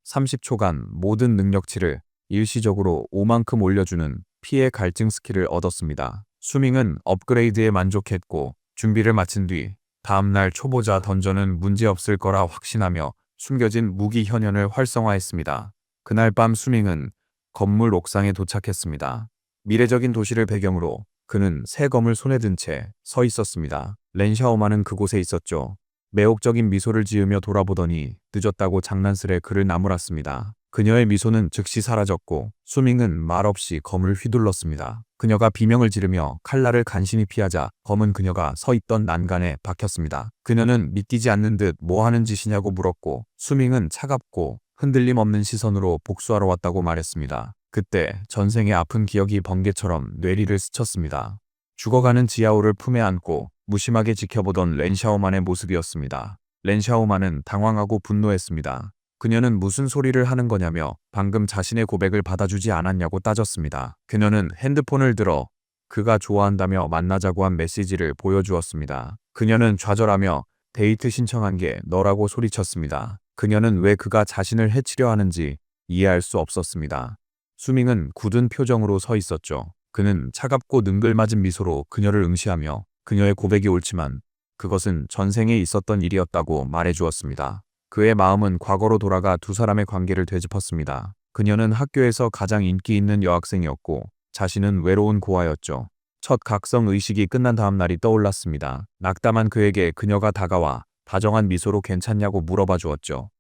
30초간 모든 능력치를 일시적으로 5만큼 올려주는 피해 갈증 스킬을 얻었습니다. 수밍은 업그레이드에 만족했고 준비를 마친 뒤 다음날 초보자 던전은 문제없을 거라 확신하며 숨겨진 무기 현현을 활성화했습니다. 그날 밤 수밍은 건물 옥상에 도착했습니다. 미래적인 도시를 배경으로 그는 새 검을 손에 든 채 서 있었습니다. 렌샤오마는 그곳에 있었죠. 매혹적인 미소를 지으며 돌아보더니 늦었다고 장난스레 그를 나무랐습니다. 그녀의 미소는 즉시 사라졌고 수밍은 말없이 검을 휘둘렀습니다. 그녀가 비명을 지르며 칼날을 간신히 피하자 검은 그녀가 서 있던 난간에 박혔습니다. 그녀는 믿기지 않는 듯 뭐 하는 짓이냐고 물었고 수밍은 차갑고 흔들림 없는 시선으로 복수하러 왔다고 말했습니다. 그때 전생의 아픈 기억이 번개처럼 뇌리를 스쳤습니다. 죽어가는 지아오를 품에 안고 무심하게 지켜보던 렌샤오만의 모습이었습니다. 렌샤오만은 당황하고 분노했습니다. 그녀는 무슨 소리를 하는 거냐며 방금 자신의 고백을 받아주지 않았냐고 따졌습니다. 그녀는 핸드폰을 들어 그가 좋아한다며 만나자고 한 메시지를 보여주었습니다. 그녀는 좌절하며 데이트 신청한 게 너라고 소리쳤습니다. 그녀는 왜 그가 자신을 해치려 하는지 이해할 수 없었습니다. 수밍은 굳은 표정으로 서 있었죠. 그는 차갑고 능글맞은 미소로 그녀를 응시하며 그녀의 고백이 옳지만 그것은 전생에 있었던 일이었다고 말해주었습니다. 그의 마음은 과거로 돌아가 두 사람의 관계를 되짚었습니다. 그녀는 학교에서 가장 인기 있는 여학생이었고 자신은 외로운 고아였죠. 첫 각성 의식이 끝난 다음 날이 떠올랐습니다. 낙담한 그에게 그녀가 다가와 다정한 미소로 괜찮냐고 물어봐 주었죠.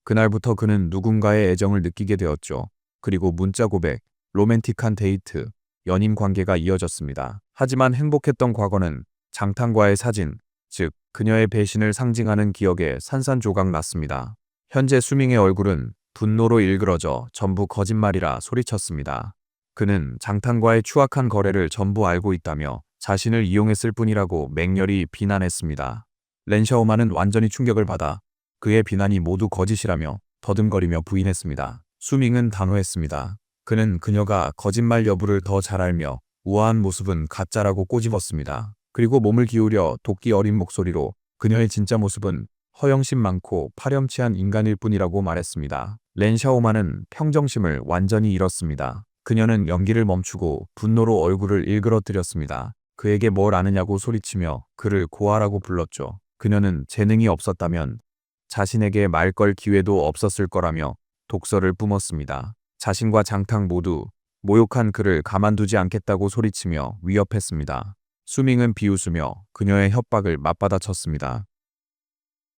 그날부터 그는 누군가의 애정을 느끼게 되었죠. 그리고 문자 고백, 로맨틱한 데이트, 연인 관계가 이어졌습니다. 하지만 행복했던 과거는 장탄과의 사진, 즉 그녀의 배신을 상징하는 기억에 산산조각 났습니다. 현재 수밍의 얼굴은 분노로 일그러져 전부 거짓말이라 소리쳤습니다. 그는 장탄과의 추악한 거래를 전부 알고 있다며 자신을 이용했을 뿐이라고 맹렬히 비난했습니다. 렌샤오마는 완전히 충격을 받아 그의 비난이 모두 거짓이라며 더듬거리며 부인했습니다. 수밍은 단호했습니다. 그는 그녀가 거짓말 여부를 더 잘 알며 우아한 모습은 가짜라고 꼬집었습니다. 그리고 몸을 기울여 도끼 어린 목소리로 그녀의 진짜 모습은 허영심 많고 파렴치한 인간일 뿐이라고 말했습니다. 렌샤오마는 평정심을 완전히 잃었습니다. 그녀는 연기를 멈추고 분노로 얼굴을 일그러뜨렸습니다. 그에게 뭘 아느냐고 소리치며 그를 고아라고 불렀죠. 그녀는 재능이 없었다면 자신에게 말 걸 기회도 없었을 거라며 독설을 뿜었습니다. 자신과 장탕 모두 모욕한 그를 가만두지 않겠다고 소리치며 위협했습니다. 수밍은 비웃으며 그녀의 협박을 맞받아쳤습니다.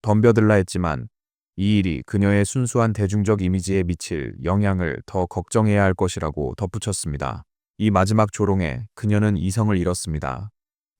덤벼들라 했지만 이 일이 그녀의 순수한 대중적 이미지에 미칠 영향을 더 걱정해야 할 것이라고 덧붙였습니다. 이 마지막 조롱에 그녀는 이성을 잃었습니다.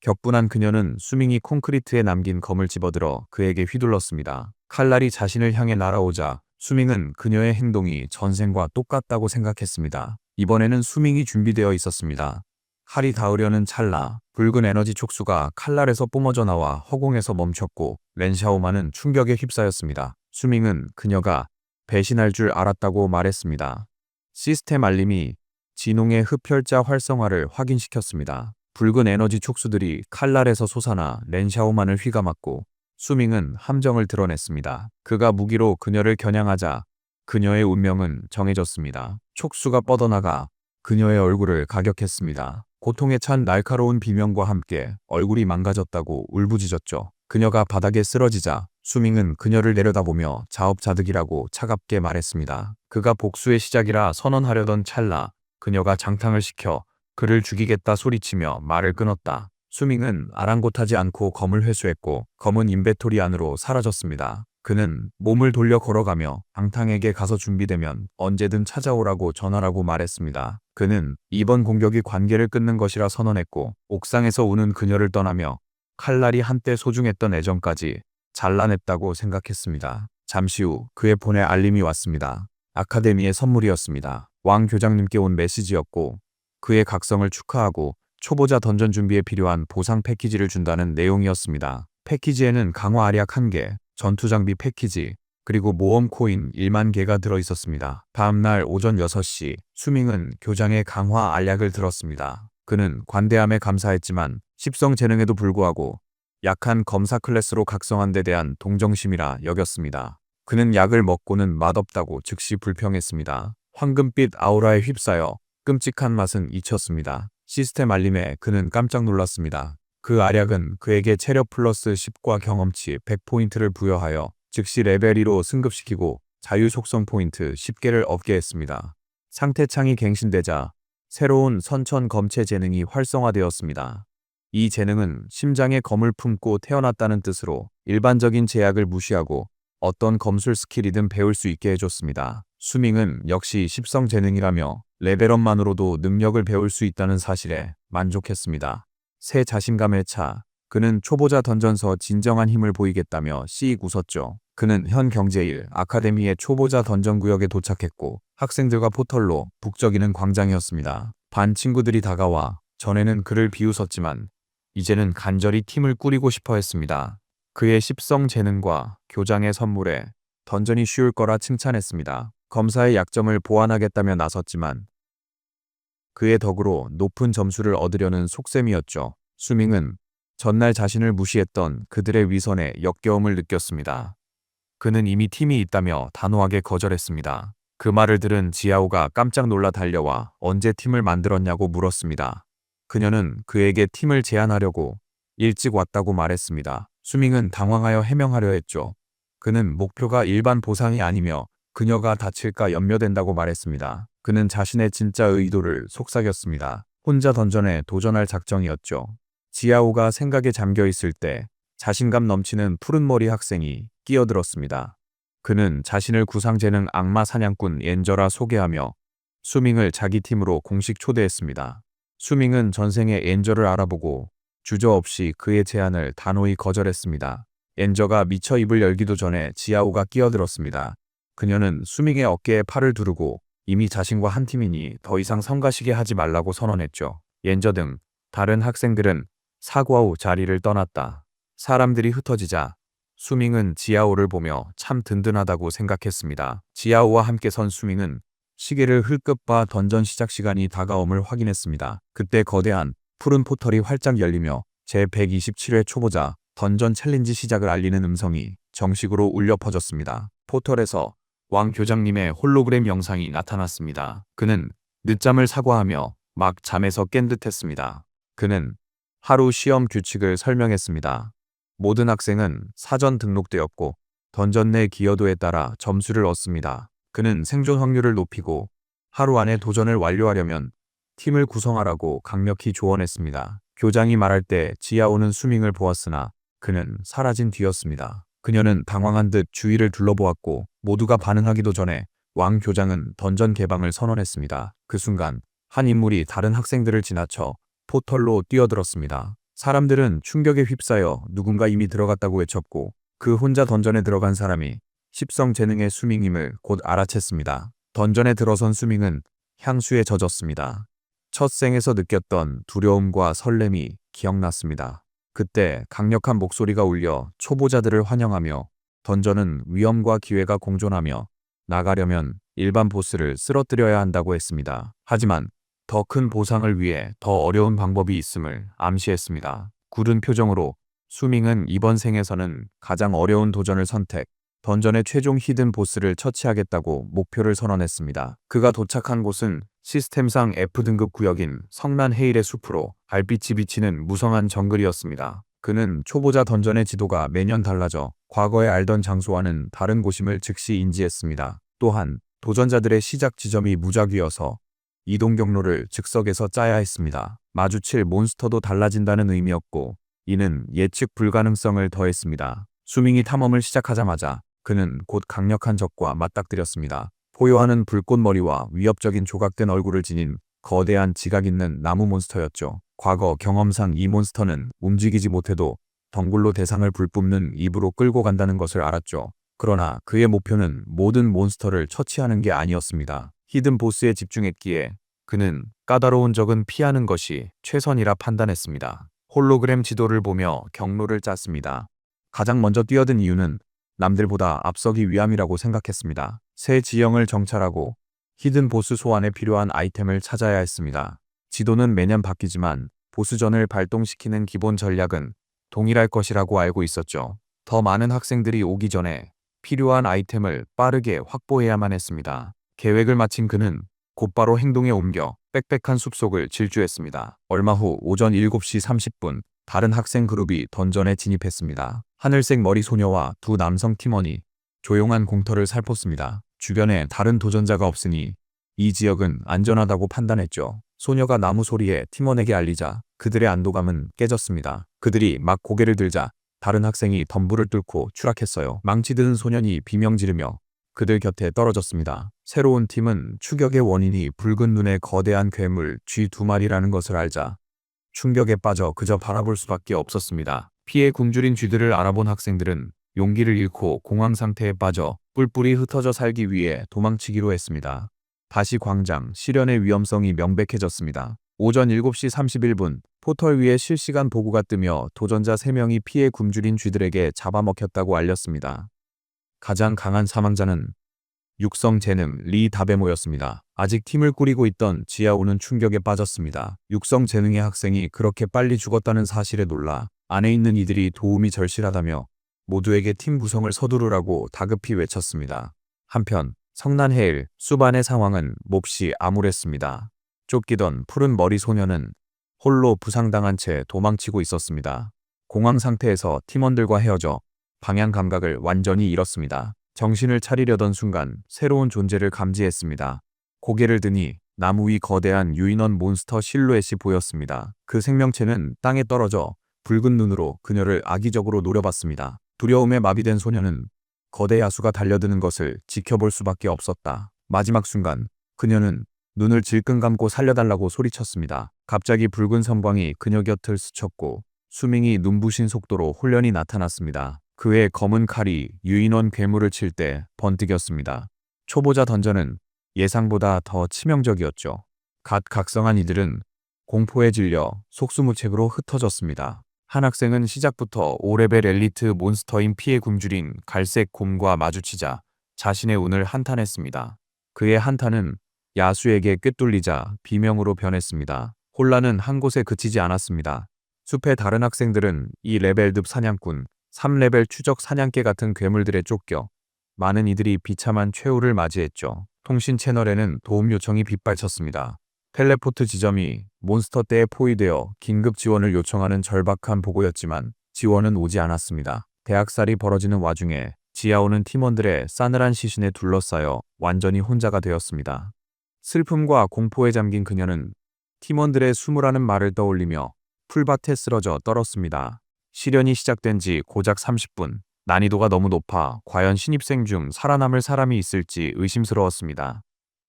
격분한 그녀는 수밍이 콘크리트에 남긴 검을 집어들어 그에게 휘둘렀습니다. 칼날이 자신을 향해 날아오자 수밍은 그녀의 행동이 전생과 똑같다고 생각했습니다. 이번에는 수밍이 준비되어 있었습니다. 칼이 닿으려는 찰나 붉은 에너지 촉수가 칼날에서 뿜어져 나와 허공에서 멈췄고 렌샤오마는 충격에 휩싸였습니다. 수밍은 그녀가 배신할 줄 알았다고 말했습니다. 시스템 알림이 진홍의 흡혈자 활성화를 확인시켰습니다. 붉은 에너지 촉수들이 칼날에서 솟아나 렌샤오만을 휘감았고 수밍은 함정을 드러냈습니다. 그가 무기로 그녀를 겨냥하자 그녀의 운명은 정해졌습니다. 촉수가 뻗어나가 그녀의 얼굴을 가격했습니다. 고통에 찬 날카로운 비명과 함께 얼굴이 망가졌다고 울부짖었죠. 그녀가 바닥에 쓰러지자 수밍은 그녀를 내려다보며 자업자득이라고 차갑게 말했습니다. 그가 복수의 시작이라 선언하려던 찰나 그녀가 장탕을 시켜 그를 죽이겠다 소리치며 말을 끊었다. 수밍은 아랑곳하지 않고 검을 회수했고 검은 인벤토리 안으로 사라졌습니다. 그는 몸을 돌려 걸어가며 방탕에게 가서 준비되면 언제든 찾아오라고 전하라고 말했습니다. 그는 이번 공격이 관계를 끊는 것이라 선언했고 옥상에서 우는 그녀를 떠나며 칼날이 한때 소중했던 애정까지 잘라냈다고 생각했습니다. 잠시 후 그의 폰에 알림이 왔습니다. 아카데미의 선물이었습니다. 왕 교장님께 온 메시지였고 그의 각성을 축하하고 초보자 던전 준비에 필요한 보상 패키지를 준다는 내용이었습니다. 패키지에는 강화 알약 1개, 전투 장비 패키지, 그리고 모험 코인 1만 개가 들어있었습니다. 다음날 오전 6시 수밍은 교장의 강화 알약을 들었습니다. 그는 관대함에 감사했지만 십성 재능에도 불구하고 약한 검사 클래스로 각성한 데 대한 동정심이라 여겼습니다. 그는 약을 먹고는 맛없다고 즉시 불평했습니다. 황금빛 아우라에 휩싸여 끔찍한 맛은 잊혔습니다. 시스템 알림에 그는 깜짝 놀랐습니다. 그 알약은 그에게 체력 플러스 10과 경험치 100포인트를 부여하여 즉시 레벨 2로 승급시키고 자유 속성 포인트 10개를 얻게 했습니다. 상태창이 갱신되자 새로운 선천 검체 재능이 활성화되었습니다. 이 재능은 심장에 검을 품고 태어났다는 뜻으로 일반적인 제약을 무시하고 어떤 검술 스킬이든 배울 수 있게 해줬습니다. 수밍은 역시 십성 재능이라며 레벨업만으로도 능력을 배울 수 있다는 사실에 만족했습니다. 새 자신감에 차 그는 초보자 던전서 진정한 힘을 보이겠다며 씩 웃었죠. 그는 현 경제1 아카데미의 초보자 던전 구역에 도착했고 학생들과 포털로 북적이는 광장이었습니다. 반 친구들이 다가와 전에는 그를 비웃었지만 이제는 간절히 팀을 꾸리고 싶어 했습니다. 그의 십성 재능과 교장의 선물에 던전이 쉬울 거라 칭찬했습니다. 검사의 약점을 보완하겠다며 나섰지만 그의 덕으로 높은 점수를 얻으려는 속셈이었죠. 수밍은 전날 자신을 무시했던 그들의 위선에 역겨움을 느꼈습니다. 그는 이미 팀이 있다며 단호하게 거절했습니다. 그 말을 들은 지아오가 깜짝 놀라 달려와 언제 팀을 만들었냐고 물었습니다. 그녀는 그에게 팀을 제안하려고 일찍 왔다고 말했습니다. 수밍은 당황하여 해명하려 했죠. 그는 목표가 일반 보상이 아니며 그녀가 다칠까 염려된다고 말했습니다. 그는 자신의 진짜 의도를 속삭였습니다. 혼자 던전에 도전할 작정이었죠. 지아오가 생각에 잠겨 있을 때 자신감 넘치는 푸른머리 학생이 끼어들었습니다. 그는 자신을 구상재능 악마 사냥꾼 엔저라 소개하며 수밍을 자기 팀으로 공식 초대했습니다. 수밍은 전생에 엔저를 알아보고 주저없이 그의 제안을 단호히 거절했습니다. 엔저가 미처 입을 열기도 전에 지아오가 끼어들었습니다. 그녀는 수밍의 어깨에 팔을 두르고 이미 자신과 한 팀이니 더 이상 성가시게 하지 말라고 선언했죠. 엔저 등 다른 학생들은 사과 후 자리를 떠났다. 사람들이 흩어지자 수밍은 지아오를 보며 참 든든하다고 생각했습니다. 지아오와 함께 선 수밍은 시계를 흘끗 봐 던전 시작 시간이 다가옴을 확인했습니다. 그때 거대한 푸른 포털이 활짝 열리며 제127회 초보자 던전 챌린지 시작을 알리는 음성이 정식으로 울려 퍼졌습니다. 포털에서 왕 교장님의 홀로그램 영상이 나타났습니다. 그는 늦잠을 사과하며 막 잠에서 깬 듯했습니다. 그는 하루 시험 규칙을 설명했습니다. 모든 학생은 사전 등록되었고 던전 내 기여도에 따라 점수를 얻습니다. 그는 생존 확률을 높이고 하루 안에 도전을 완료하려면 팀을 구성하라고 강력히 조언했습니다. 교장이 말할 때 지아오는 수밍을 보았으나 그는 사라진 뒤였습니다. 그녀는 당황한 듯 주위를 둘러보았고 모두가 반응하기도 전에 왕 교장은 던전 개방을 선언했습니다. 그 순간 한 인물이 다른 학생들을 지나쳐 포털로 뛰어들었습니다. 사람들은 충격에 휩싸여 누군가 이미 들어갔다고 외쳤고 그 혼자 던전에 들어간 사람이 십성 재능의 수밍임을 곧 알아챘습니다. 던전에 들어선 수밍은 향수에 젖었습니다. 첫 생에서 느꼈던 두려움과 설렘이 기억났습니다. 그때 강력한 목소리가 울려 초보자들을 환영하며 던전은 위험과 기회가 공존하며 나가려면 일반 보스를 쓰러뜨려야 한다고 했습니다. 하지만 더 큰 보상을 위해 더 어려운 방법이 있음을 암시했습니다. 굳은 표정으로 수밍은 이번 생에서는 가장 어려운 도전을 선택, 던전의 최종 히든 보스를 처치하겠다고 목표를 선언했습니다. 그가 도착한 곳은 시스템상 F등급 구역인 성난 헤일의 숲으로 달빛이 비치는 무성한 정글이었습니다. 그는 초보자 던전의 지도가 매년 달라져 과거에 알던 장소와는 다른 곳임을 즉시 인지했습니다. 또한 도전자들의 시작 지점이 무작위여서 이동 경로를 즉석에서 짜야 했습니다. 마주칠 몬스터도 달라진다는 의미였고 이는 예측 불가능성을 더했습니다. 수밍이 탐험을 시작하자마자 그는 곧 강력한 적과 맞닥뜨렸습니다. 포효하는 불꽃머리와 위협적인 조각된 얼굴을 지닌 거대한 지각 있는 나무 몬스터였죠. 과거 경험상 이 몬스터는 움직이지 못해도 덩굴로 대상을 불뿜는 입으로 끌고 간다는 것을 알았죠. 그러나 그의 목표는 모든 몬스터를 처치하는 게 아니었습니다. 히든 보스에 집중했기에 그는 까다로운 적은 피하는 것이 최선이라 판단했습니다. 홀로그램 지도를 보며 경로를 짰습니다. 가장 먼저 뛰어든 이유는 남들보다 앞서기 위함이라고 생각했습니다. 새 지형을 정찰하고 히든 보스 소환에 필요한 아이템을 찾아야 했습니다. 지도는 매년 바뀌지만 보스전을 발동시키는 기본 전략은 동일할 것이라고 알고 있었죠. 더 많은 학생들이 오기 전에 필요한 아이템을 빠르게 확보해야만 했습니다. 계획을 마친 그는 곧바로 행동에 옮겨 빽빽한 숲속을 질주했습니다. 얼마 후 오전 7시 30분 다른 학생 그룹이 던전에 진입했습니다. 하늘색 머리 소녀와 두 남성 팀원이 조용한 공터를 살폈습니다. 주변에 다른 도전자가 없으니 이 지역은 안전하다고 판단했죠. 소녀가 나무 소리에 팀원에게 알리자 그들의 안도감은 깨졌습니다. 그들이 막 고개를 들자 다른 학생이 덤불을 뚫고 추락했어요. 망치든 소년이 비명 지르며 그들 곁에 떨어졌습니다. 새로운 팀은 추격의 원인이 붉은 눈의 거대한 괴물 쥐 2마리라는 것을 알자 충격에 빠져 그저 바라볼 수밖에 없었습니다. 피해 굶주린 쥐들을 알아본 학생들은 용기를 잃고 공황 상태에 빠져 뿔뿔이 흩어져 살기 위해 도망치기로 했습니다. 다시 광장, 실현의 위험성이 명백해졌습니다. 오전 7시 31분 포털 위에 실시간 보고가 뜨며 도전자 3명이 피해 굶주린 쥐들에게 잡아먹혔다고 알렸습니다. 가장 강한 사망자는 육성 재능 리 다베모였습니다. 아직 팀을 꾸리고 있던 지아오는 충격에 빠졌습니다. 육성 재능의 학생이 그렇게 빨리 죽었다는 사실에 놀라 안에 있는 이들이 도움이 절실하다며 모두에게 팀 구성을 서두르라고 다급히 외쳤습니다. 한편 성난 헤일, 수반의 상황은 몹시 암울했습니다. 쫓기던 푸른 머리 소녀는 홀로 부상당한 채 도망치고 있었습니다. 공황 상태에서 팀원들과 헤어져 방향 감각을 완전히 잃었습니다. 정신을 차리려던 순간 새로운 존재를 감지했습니다. 고개를 드니 나무 위 거대한 유인원 몬스터 실루엣이 보였습니다. 그 생명체는 땅에 떨어져 붉은 눈으로 그녀를 악의적으로 노려봤습니다. 두려움에 마비된 소녀는 거대 야수가 달려드는 것을 지켜볼 수밖에 없었다. 마지막 순간 그녀는 눈을 질끈 감고 살려달라고 소리쳤습니다. 갑자기 붉은 섬광이 그녀 곁을 스쳤고 수밍이 눈부신 속도로 홀련히 나타났습니다. 그의 검은 칼이 유인원 괴물을 칠 때 번뜩였습니다. 초보자 던전은 예상보다 더 치명적이었죠. 갓 각성한 이들은 공포에 질려 속수무책으로 흩어졌습니다. 한 학생은 시작부터 5레벨 엘리트 몬스터인 피해 굶주린 갈색 곰과 마주치자 자신의 운을 한탄했습니다. 그의 한탄은 야수에게 꿰뚫리자 비명으로 변했습니다. 혼란은 한 곳에 그치지 않았습니다. 숲의 다른 학생들은 이 레벨급 사냥꾼, 3레벨 추적 사냥개 같은 괴물들에 쫓겨 많은 이들이 비참한 최후를 맞이했죠. 통신 채널에는 도움 요청이 빗발쳤습니다. 텔레포트 지점이 몬스터 떼에 포위되어 긴급 지원을 요청하는 절박한 보고였지만 지원은 오지 않았습니다. 대학살이 벌어지는 와중에 지아오는 팀원들의 싸늘한 시신에 둘러싸여 완전히 혼자가 되었습니다. 슬픔과 공포에 잠긴 그녀는 팀원들의 숨으라는 말을 떠올리며 풀밭에 쓰러져 떨었습니다. 실현이 시작된 지 고작 30분. 난이도가 너무 높아 과연 신입생 중 살아남을 사람이 있을지 의심스러웠습니다.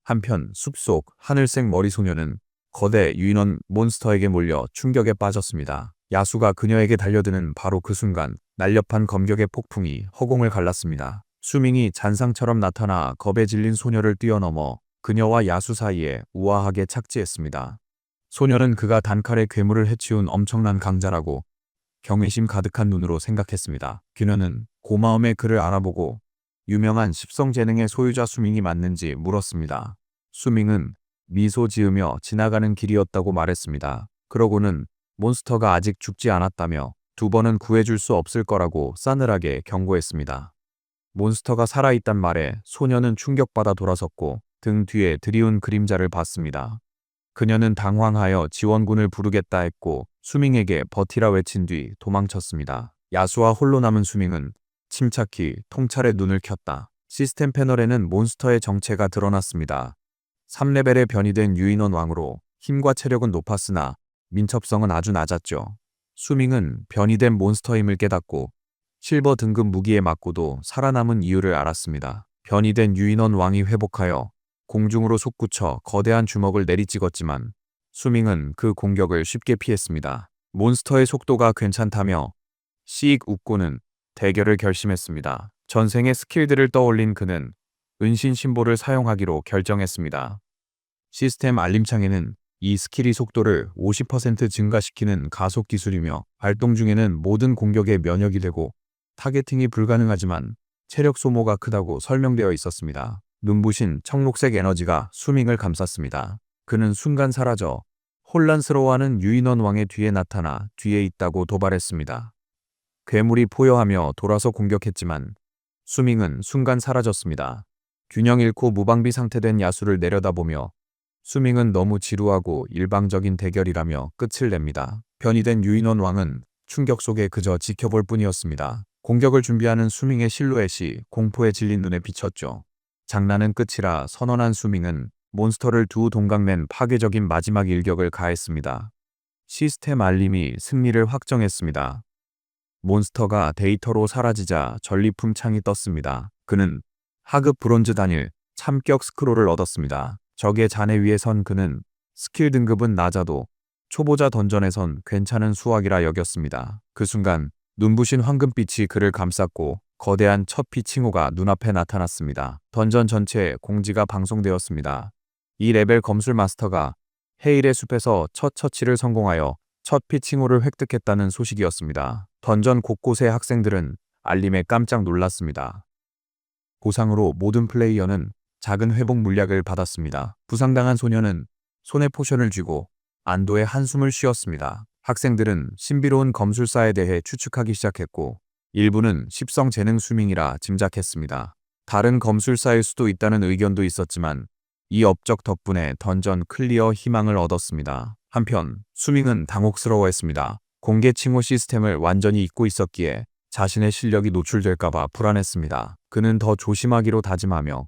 한편 숲속 하늘색 머리 소녀는 거대 유인원 몬스터에게 몰려 충격에 빠졌습니다. 야수가 그녀에게 달려드는 바로 그 순간 날렵한 검격의 폭풍이 허공을 갈랐습니다. 수밍이 잔상처럼 나타나 겁에 질린 소녀를 뛰어넘어 그녀와 야수 사이에 우아하게 착지했습니다. 소녀는 그가 단칼에 괴물을 해치운 엄청난 강자라고 경외심 가득한 눈으로 생각했습니다. 그녀는 고마움에 그를 알아보고 유명한 십성재능의 소유자 수밍이 맞는지 물었습니다. 수밍은 미소 지으며 지나가는 길이었다고 말했습니다. 그러고는 몬스터가 아직 죽지 않았다며 2번은 구해줄 수 없을 거라고 싸늘하게 경고했습니다. 몬스터가 살아있단 말에 소녀는 충격받아 돌아섰고 등 뒤에 드리운 그림자를 봤습니다. 그녀는 당황하여 지원군을 부르겠다 했고 수밍에게 버티라 외친 뒤 도망쳤습니다. 야수와 홀로 남은 수밍은 침착히 통찰에 눈을 켰다. 시스템 패널에는 몬스터의 정체가 드러났습니다. 3레벨에 변이된 유인원 왕으로 힘과 체력은 높았으나 민첩성은 아주 낮았죠. 수밍은 변이된 몬스터임을 깨닫고 실버 등급 무기에 맞고도 살아남은 이유를 알았습니다. 변이된 유인원 왕이 회복하여 공중으로 솟구쳐 거대한 주먹을 내리찍었지만 수밍은 그 공격을 쉽게 피했습니다. 몬스터의 속도가 괜찮다며 씩 웃고는 대결을 결심했습니다. 전생의 스킬들을 떠올린 그는 은신 심볼을 사용하기로 결정했습니다. 시스템 알림창에는 이 스킬이 속도를 50% 증가시키는 가속 기술이며 발동 중에는 모든 공격에 면역이 되고 타겟팅이 불가능하지만 체력 소모가 크다고 설명되어 있었습니다. 눈부신 청록색 에너지가 수밍을 감쌌습니다. 그는 순간 사라져 혼란스러워하는 유인원 왕의 뒤에 나타나 뒤에 있다고 도발했습니다. 괴물이 포효하며 돌아서 공격했지만 수밍은 순간 사라졌습니다. 균형 잃고 무방비 상태된 야수를 내려다보며 수밍은 너무 지루하고 일방적인 대결이라며 끝을 냅니다. 변이된 유인원 왕은 충격 속에 그저 지켜볼 뿐이었습니다. 공격을 준비하는 수밍의 실루엣이 공포에 질린 눈에 비쳤죠. 장난은 끝이라 선언한 수밍은 몬스터를 두 동강낸 파괴적인 마지막 일격을 가했습니다. 시스템 알림이 승리를 확정했습니다. 몬스터가 데이터로 사라지자 전리품 창이 떴습니다. 그는 하급 브론즈 단일 참격 스크롤을 얻었습니다. 적의 잔해 위에 선 그는 스킬 등급은 낮아도 초보자 던전에선 괜찮은 수확이라 여겼습니다. 그 순간 눈부신 황금빛이 그를 감쌌고 거대한 첫 피칭호가 눈앞에 나타났습니다. 던전 전체에 공지가 방송되었습니다. 이 레벨 검술 마스터가 헤일의 숲에서 첫 처치를 성공하여 첫 피칭호를 획득했다는 소식이었습니다. 던전 곳곳의 학생들은 알림에 깜짝 놀랐습니다. 보상으로 모든 플레이어는 작은 회복 물약을 받았습니다. 부상당한 소녀는 손에 포션을 쥐고 안도의 한숨을 쉬었습니다. 학생들은 신비로운 검술사에 대해 추측하기 시작했고 일부는 십성 재능 수밍이라 짐작했습니다. 다른 검술사일 수도 있다는 의견도 있었지만 이 업적 덕분에 던전 클리어 희망을 얻었습니다. 한편 수밍은 당혹스러워했습니다. 공개 칭호 시스템을 완전히 잊고 있었기에 자신의 실력이 노출될까봐 불안했습니다. 그는 더 조심하기로 다짐하며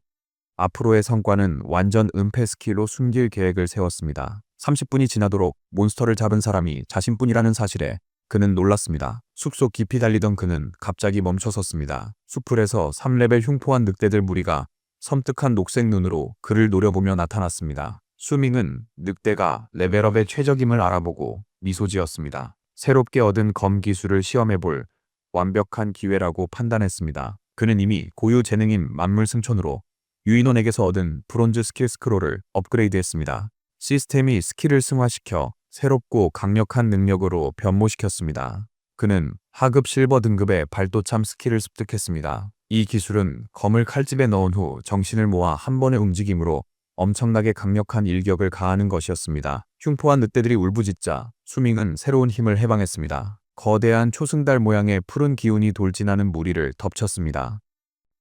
앞으로의 성과는 완전 은폐 스킬로 숨길 계획을 세웠습니다. 30분이 지나도록 몬스터를 잡은 사람이 자신뿐이라는 사실에 그는 놀랐습니다. 숲속 깊이 달리던 그는 갑자기 멈춰섰습니다. 수풀에서 3레벨 흉포한 늑대들 무리가 섬뜩한 녹색 눈으로 그를 노려보며 나타났습니다. 수밍은 늑대가 레벨업의 최적임을 알아보고 미소 지었습니다. 새롭게 얻은 검 기술을 시험해볼 완벽한 기회라고 판단했습니다. 그는 이미 고유 재능인 만물승천으로 유인원에게서 얻은 브론즈 스킬 스크롤을 업그레이드했습니다. 시스템이 스킬을 승화시켜 새롭고 강력한 능력으로 변모시켰습니다. 그는 하급 실버 등급의 발도참 스킬을 습득했습니다. 이 기술은 검을 칼집에 넣은 후 정신을 모아 한 번의 움직임으로 엄청나게 강력한 일격을 가하는 것이었습니다. 흉포한 늑대들이 울부짖자 수밍은 새로운 힘을 해방했습니다. 거대한 초승달 모양의 푸른 기운이 돌진하는 무리를 덮쳤습니다.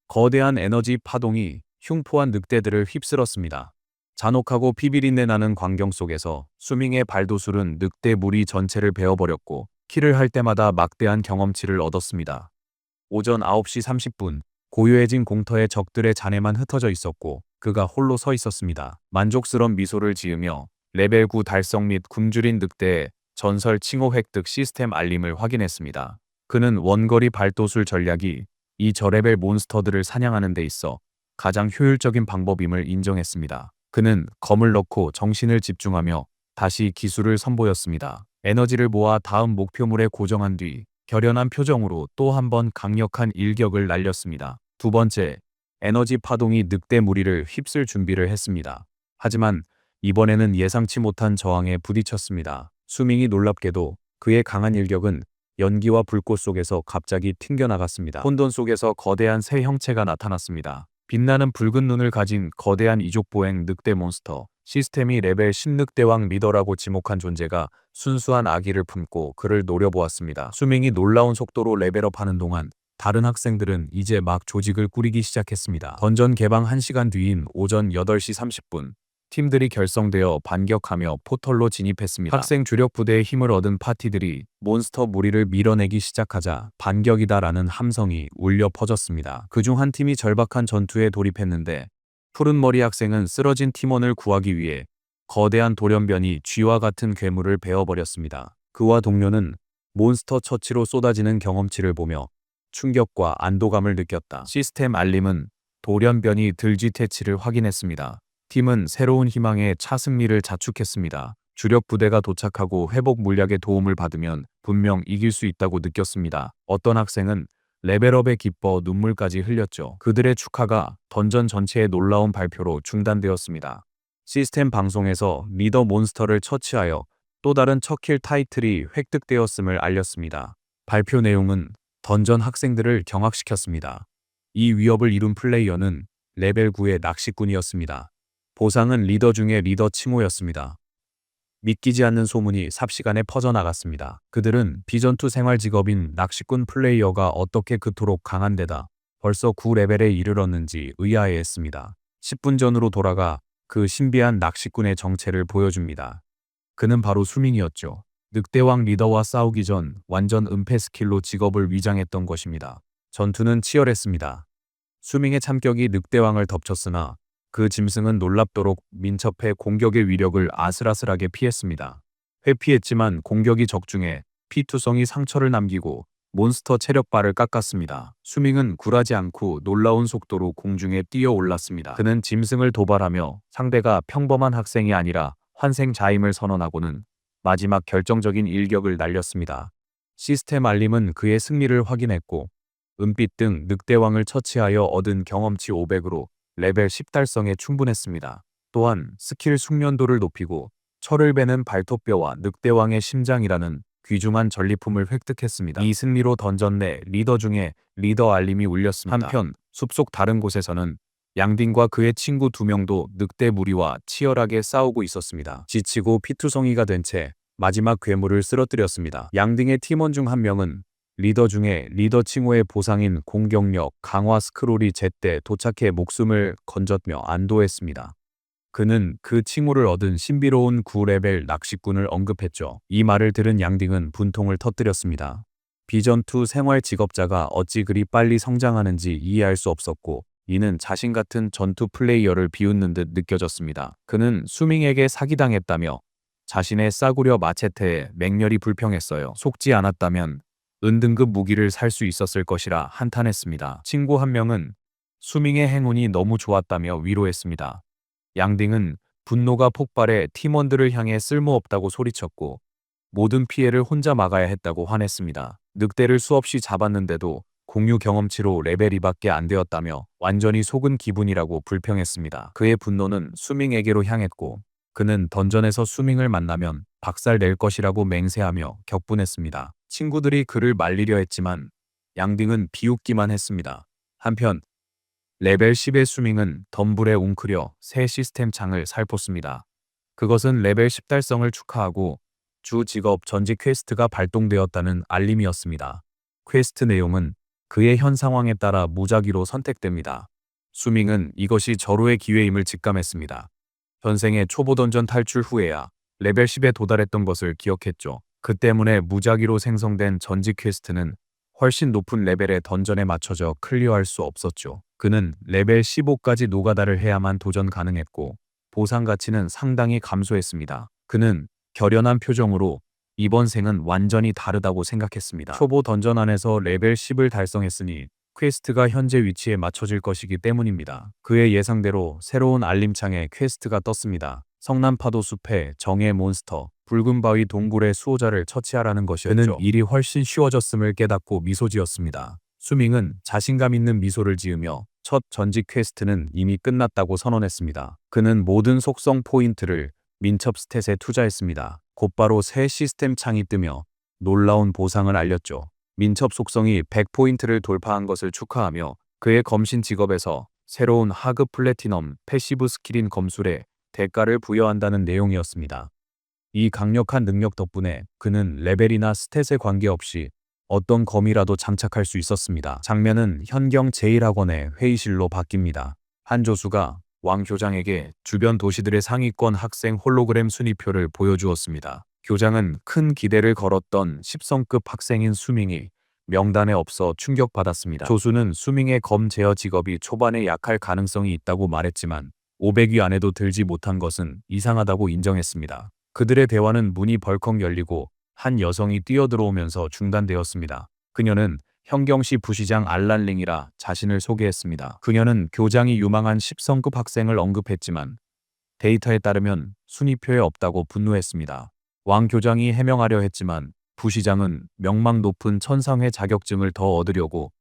거대한 에너지 파동이 흉포한 늑대들을 휩쓸었습니다. 잔혹하고 피비린내 나는 광경 속에서 수밍의 발도술은 늑대 무리 전체를 베어버렸고 킬을 할 때마다 막대한 경험치를 얻었습니다. 오전 9시 30분 고요해진 공터에 적들의 잔해만 흩어져 있었고 그가 홀로 서 있었습니다. 만족스런 미소를 지으며 레벨 9 달성 및 굶주린 늑대의 전설 칭호 획득 시스템 알림을 확인했습니다. 그는 원거리 발도술 전략이 이 저레벨 몬스터들을 사냥하는 데 있어 가장 효율적인 방법임을 인정했습니다. 그는 검을 넣고 정신을 집중하며 다시 기술을 선보였습니다. 에너지를 모아 다음 목표물에 고정한 뒤 결연한 표정으로 또 한 번 강력한 일격을 날렸습니다. 두 번째, 에너지 파동이 늑대 무리를 휩쓸 준비를 했습니다. 하지만 이번에는 예상치 못한 저항에 부딪혔습니다. 수밍이 놀랍게도 그의 강한 일격은 연기와 불꽃 속에서 갑자기 튕겨나갔습니다. 혼돈 속에서 거대한 새 형체가 나타났습니다. 빛나는 붉은 눈을 가진 거대한 이족보행 늑대 몬스터. 시스템이 레벨 10늑대왕 리더라고 지목한 존재가 순수한 아기를 품고 그를 노려보았습니다. 수밍이 놀라운 속도로 레벨업하는 동안 다른 학생들은 이제 막 조직을 꾸리기 시작했습니다. 던전 개방 1시간 뒤인 오전 8시 30분 팀들이 결성되어 반격하며 포털로 진입했습니다. 학생 주력 부대의 힘을 얻은 파티들이 몬스터 무리를 밀어내기 시작하자 반격이다라는 함성이 울려 퍼졌습니다. 그중 한 팀이 절박한 전투에 돌입했는데 푸른머리 학생은 쓰러진 팀원을 구하기 위해 거대한 돌연변이 쥐와 같은 괴물을 베어버렸습니다. 그와 동료는 몬스터 처치로 쏟아지는 경험치를 보며 충격과 안도감을 느꼈다. 시스템 알림은 돌연변이 들쥐태치를 확인했습니다. 팀은 새로운 희망의 차승리를 자축했습니다. 주력 부대가 도착하고 회복 물약의 도움을 받으면 분명 이길 수 있다고 느꼈습니다. 어떤 학생은 레벨업에 기뻐 눈물까지 흘렸죠. 그들의 축하가 던전 전체의 놀라운 발표로 중단되었습니다. 시스템 방송에서 리더 몬스터를 처치하여 또 다른 첫 킬 타이틀이 획득되었음을 알렸습니다. 발표 내용은 던전 학생들을 경악시켰습니다. 이 위협을 이룬 플레이어는 레벨 9의 낚시꾼이었습니다. 보상은 리더 중에 리더 칭호였습니다. 믿기지 않는 소문이 삽시간에 퍼져나갔습니다. 그들은 비전투 생활 직업인 낚시꾼 플레이어가 어떻게 그토록 강한 데다 벌써 9레벨에 이르렀는지 의아해했습니다. 10분 전으로 돌아가 그 신비한 낚시꾼의 정체를 보여줍니다. 그는 바로 수밍이었죠. 늑대왕 리더와 싸우기 전 완전 은폐 스킬로 직업을 위장했던 것입니다. 전투는 치열했습니다. 수밍의 참격이 늑대왕을 덮쳤으나 그 짐승은 놀랍도록 민첩해 공격의 위력을 아슬아슬하게 피했습니다. 회피했지만 공격이 적중해 피투성이 상처를 남기고 몬스터 체력바를 깎았습니다. 수밍은 굴하지 않고 놀라운 속도로 공중에 뛰어올랐습니다. 그는 짐승을 도발하며 상대가 평범한 학생이 아니라 환생자임을 선언하고는 마지막 결정적인 일격을 날렸습니다. 시스템 알림은 그의 승리를 확인했고 은빛 등 늑대왕을 처치하여 얻은 경험치 500으로 레벨 10 달성에 충분했습니다. 또한 스킬 숙련도를 높이고 철을 베는 발톱뼈와 늑대왕의 심장이라는 귀중한 전리품을 획득했습니다. 이 승리로 던전 내 리더 중에 리더 알림이 울렸습니다. 한편 숲속 다른 곳에서는 양딩과 그의 친구 2명도 늑대 무리와 치열하게 싸우고 있었습니다. 지치고 피투성이가 된 채 마지막 괴물을 쓰러뜨렸습니다. 양딩의 팀원 중 한 명은 리더 중에 리더 칭호의 보상인 공격력 강화 스크롤이 제때 도착해 목숨을 건졌며 안도했습니다. 그는 그 칭호를 얻은 신비로운 9레벨 낚시꾼을 언급했죠. 이 말을 들은 양딩은 분통을 터뜨렸습니다. 비전2 생활 직업자가 어찌 그리 빨리 성장하는지 이해할 수 없었고 이는 자신 같은 전투 플레이어를 비웃는 듯 느껴졌습니다. 그는 수밍에게 사기당했다며 자신의 싸구려 마체테에 맹렬히 불평했어요. 속지 않았다면 은등급 무기를 살 수 있었을 것이라 한탄했습니다. 친구 한 명은 수밍의 행운이 너무 좋았다며 위로했습니다. 양딩은 분노가 폭발해 팀원들을 향해 쓸모없다고 소리쳤고 모든 피해를 혼자 막아야 했다고 화냈습니다. 늑대를 수없이 잡았는데도 공유 경험치로 레벨 2밖에 안 되었다며 완전히 속은 기분이라고 불평했습니다. 그의 분노는 수밍에게로 향했고 그는 던전에서 수밍을 만나면 박살 낼 것이라고 맹세하며 격분했습니다. 친구들이 그를 말리려 했지만 양딩은 비웃기만 했습니다. 한편 레벨 10의 수밍은 덤불에 웅크려 새 시스템 창을 살폈습니다. 그것은 레벨 10 달성을 축하하고 주 직업 전직 퀘스트가 발동되었다는 알림이었습니다. 퀘스트 내용은 그의 현 상황에 따라 무작위로 선택됩니다. 수밍은 이것이 절호의 기회임을 직감했습니다. 전생의 초보 던전 탈출 후에야 레벨 10에 도달했던 것을 기억했죠. 그 때문에 무작위로 생성된 전직 퀘스트는 훨씬 높은 레벨의 던전에 맞춰져 클리어할 수 없었죠. 그는 레벨 15까지 노가다를 해야만 도전 가능했고 보상 가치는 상당히 감소했습니다. 그는 결연한 표정으로 이번 생은 완전히 다르다고 생각했습니다. 초보 던전 안에서 레벨 10을 달성했으니 퀘스트가 현재 위치에 맞춰질 것이기 때문입니다. 그의 예상대로 새로운 알림창에 퀘스트가 떴습니다. 성남파도 숲의 정예 몬스터, 붉은 바위 동굴의 수호자를 처치하라는 것이었죠. 그는 일이 훨씬 쉬워졌음을 깨닫고 미소 지었습니다. 수밍은 자신감 있는 미소를 지으며 첫 전직 퀘스트는 이미 끝났다고 선언했습니다. 그는 모든 속성 포인트를 민첩 스탯에 투자했습니다. 곧바로 새 시스템 창이 뜨며 놀라운 보상을 알렸죠. 민첩 속성이 100포인트를 돌파한 것을 축하하며 그의 검신 직업에서 새로운 하급 플래티넘 패시브 스킬인 검술에 대가를 부여한다는 내용이었습니다. 이 강력한 능력 덕분에 그는 레벨이나 스탯에 관계없이 어떤 검이라도 장착할 수 있었습니다. 장면은 현경 제1학원의 회의실로 바뀝니다. 한 조수가 왕 교장에게 주변 도시들의 상위권 학생 홀로그램 순위표를 보여주었습니다. 교장은 큰 기대를 걸었던 10성급 학생인 수밍이 명단에 없어 충격받았습니다. 조수는 수밍의 검 제어 직업이 초반에 약할 가능성이 있다고 말했지만 500위 안에도 들지 못한 것은 이상하다고 인정했습니다. 그들의 대화는 문이 벌컥 열리고 한 여성이 뛰어들어오면서 중단되었습니다. 그녀는 현경시 부시장 알란링이라 자신을 소개했습니다. 그녀는 교장이 유망한 10성급 학생을 언급했지만 데이터에 따르면 순위표에 없다고 분노했습니다. 왕 교장이 해명하려 했지만 부시장은 명망 높은 천상회 자격증을 더 얻으려고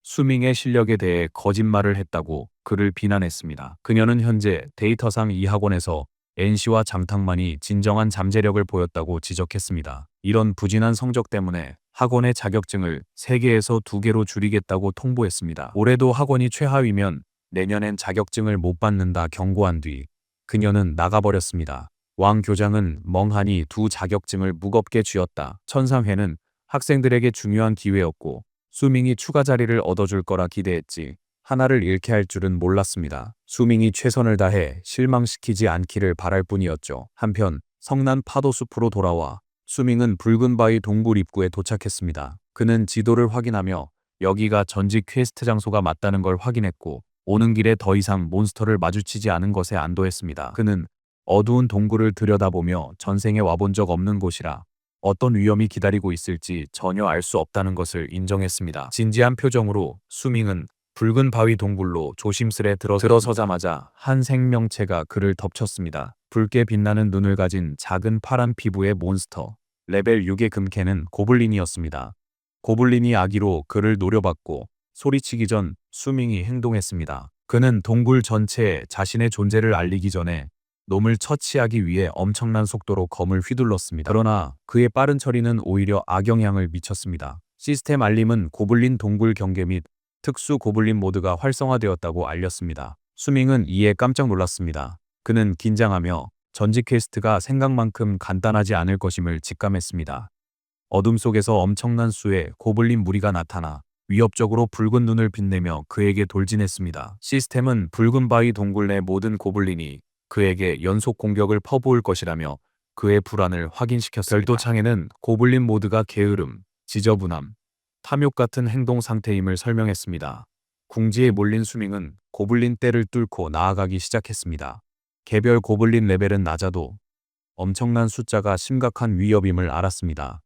수밍의 실력에 대해 거짓말을 했다고 그를 비난했습니다. 그녀는 현재 데이터상 이 학원에서 NC와 장탕만이 진정한 잠재력을 보였다고 지적했습니다. 이런 부진한 성적 때문에 학원의 자격증을 3개에서 2개로 줄이겠다고 통보했습니다. 올해도 학원이 최하위면 내년엔 자격증을 못 받는다 경고한 뒤 그녀는 나가버렸습니다. 왕 교장은 멍하니 두 자격증을 무겁게 쥐었다. 천상회는 학생들에게 중요한 기회였고 수밍이 추가 자리를 얻어줄 거라 기대했지 하나를 잃게 할 줄은 몰랐습니다. 수밍이 최선을 다해 실망시키지 않기를 바랄 뿐이었죠. 한편 성난 파도숲으로 돌아와 수밍은 붉은 바위 동굴 입구에 도착했습니다. 그는 지도를 확인하며 여기가 전직 퀘스트 장소가 맞다는 걸 확인했고 오는 길에 더 이상 몬스터를 마주치지 않은 것에 안도했습니다. 그는 어두운 동굴을 들여다보며 전생에 와본 적 없는 곳이라 어떤 위험이 기다리고 있을지 전혀 알 수 없다는 것을 인정했습니다. 진지한 표정으로 수밍은 붉은 바위 동굴로 조심스레 들어서자마자 한 생명체가 그를 덮쳤습니다. 붉게 빛나는 눈을 가진 작은 파란 피부의 몬스터. 레벨 6의 금캐는 고블린이었습니다. 고블린이 아기로 그를 노려봤고 소리치기 전 수밍이 행동했습니다. 그는 동굴 전체에 자신의 존재를 알리기 전에 놈을 처치하기 위해 엄청난 속도로 검을 휘둘렀습니다. 그러나 그의 빠른 처리는 오히려 악영향을 미쳤습니다. 시스템 알림은 고블린 동굴 경계 및 특수 고블린 모드가 활성화되었다고 알렸습니다. 수밍은 이에 깜짝 놀랐습니다. 그는 긴장하며 전직 퀘스트가 생각만큼 간단하지 않을 것임을 직감했습니다. 어둠 속에서 엄청난 수의 고블린 무리가 나타나 위협적으로 붉은 눈을 빛내며 그에게 돌진했습니다. 시스템은 붉은 바위 동굴 내 모든 고블린이 그에게 연속 공격을 퍼부을 것이라며 그의 불안을 확인시켰습니다. 별도창에는 고블린 모드가 게으름, 지저분함, 탐욕 같은 행동 상태임을 설명했습니다. 궁지에 몰린 수밍은 고블린 떼를 뚫고 나아가기 시작했습니다. 개별 고블린 레벨은 낮아도 엄청난 숫자가 심각한 위협임을 알았습니다.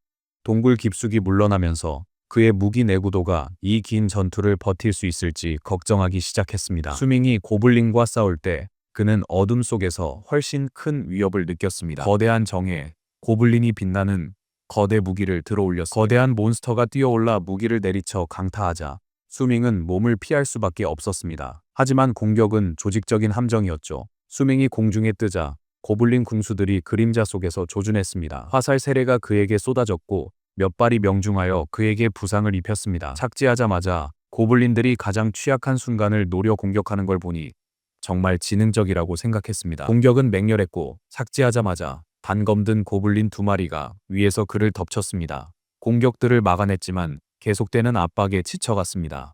동굴 깊숙이 물러나면서 그의 무기 내구도가 이 긴 전투를 버틸 수 있을지 걱정하기 시작했습니다. 수밍이 고블린과 싸울 때 그는 어둠 속에서 훨씬 큰 위협을 느꼈습니다. 거대한 정에 고블린이 빛나는 거대 무기를 들어올렸습니다. 거대한 몬스터가 뛰어올라 무기를 내리쳐 강타하자 수밍은 몸을 피할 수밖에 없었습니다. 하지만 공격은 조직적인 함정이었죠. 수밍이 공중에 뜨자 고블린 궁수들이 그림자 속에서 조준했습니다. 화살 세례가 그에게 쏟아졌고 몇 발이 명중하여 그에게 부상을 입혔습니다. 착지하자마자 고블린들이 가장 취약한 순간을 노려 공격하는 걸 보니 정말 지능적이라고 생각했습니다. 공격은 맹렬했고 삭제하자마자 단검든 고블린 2마리가 위에서 그를 덮쳤습니다. 공격들을 막아냈지만 계속되는 압박에 지쳐갔습니다.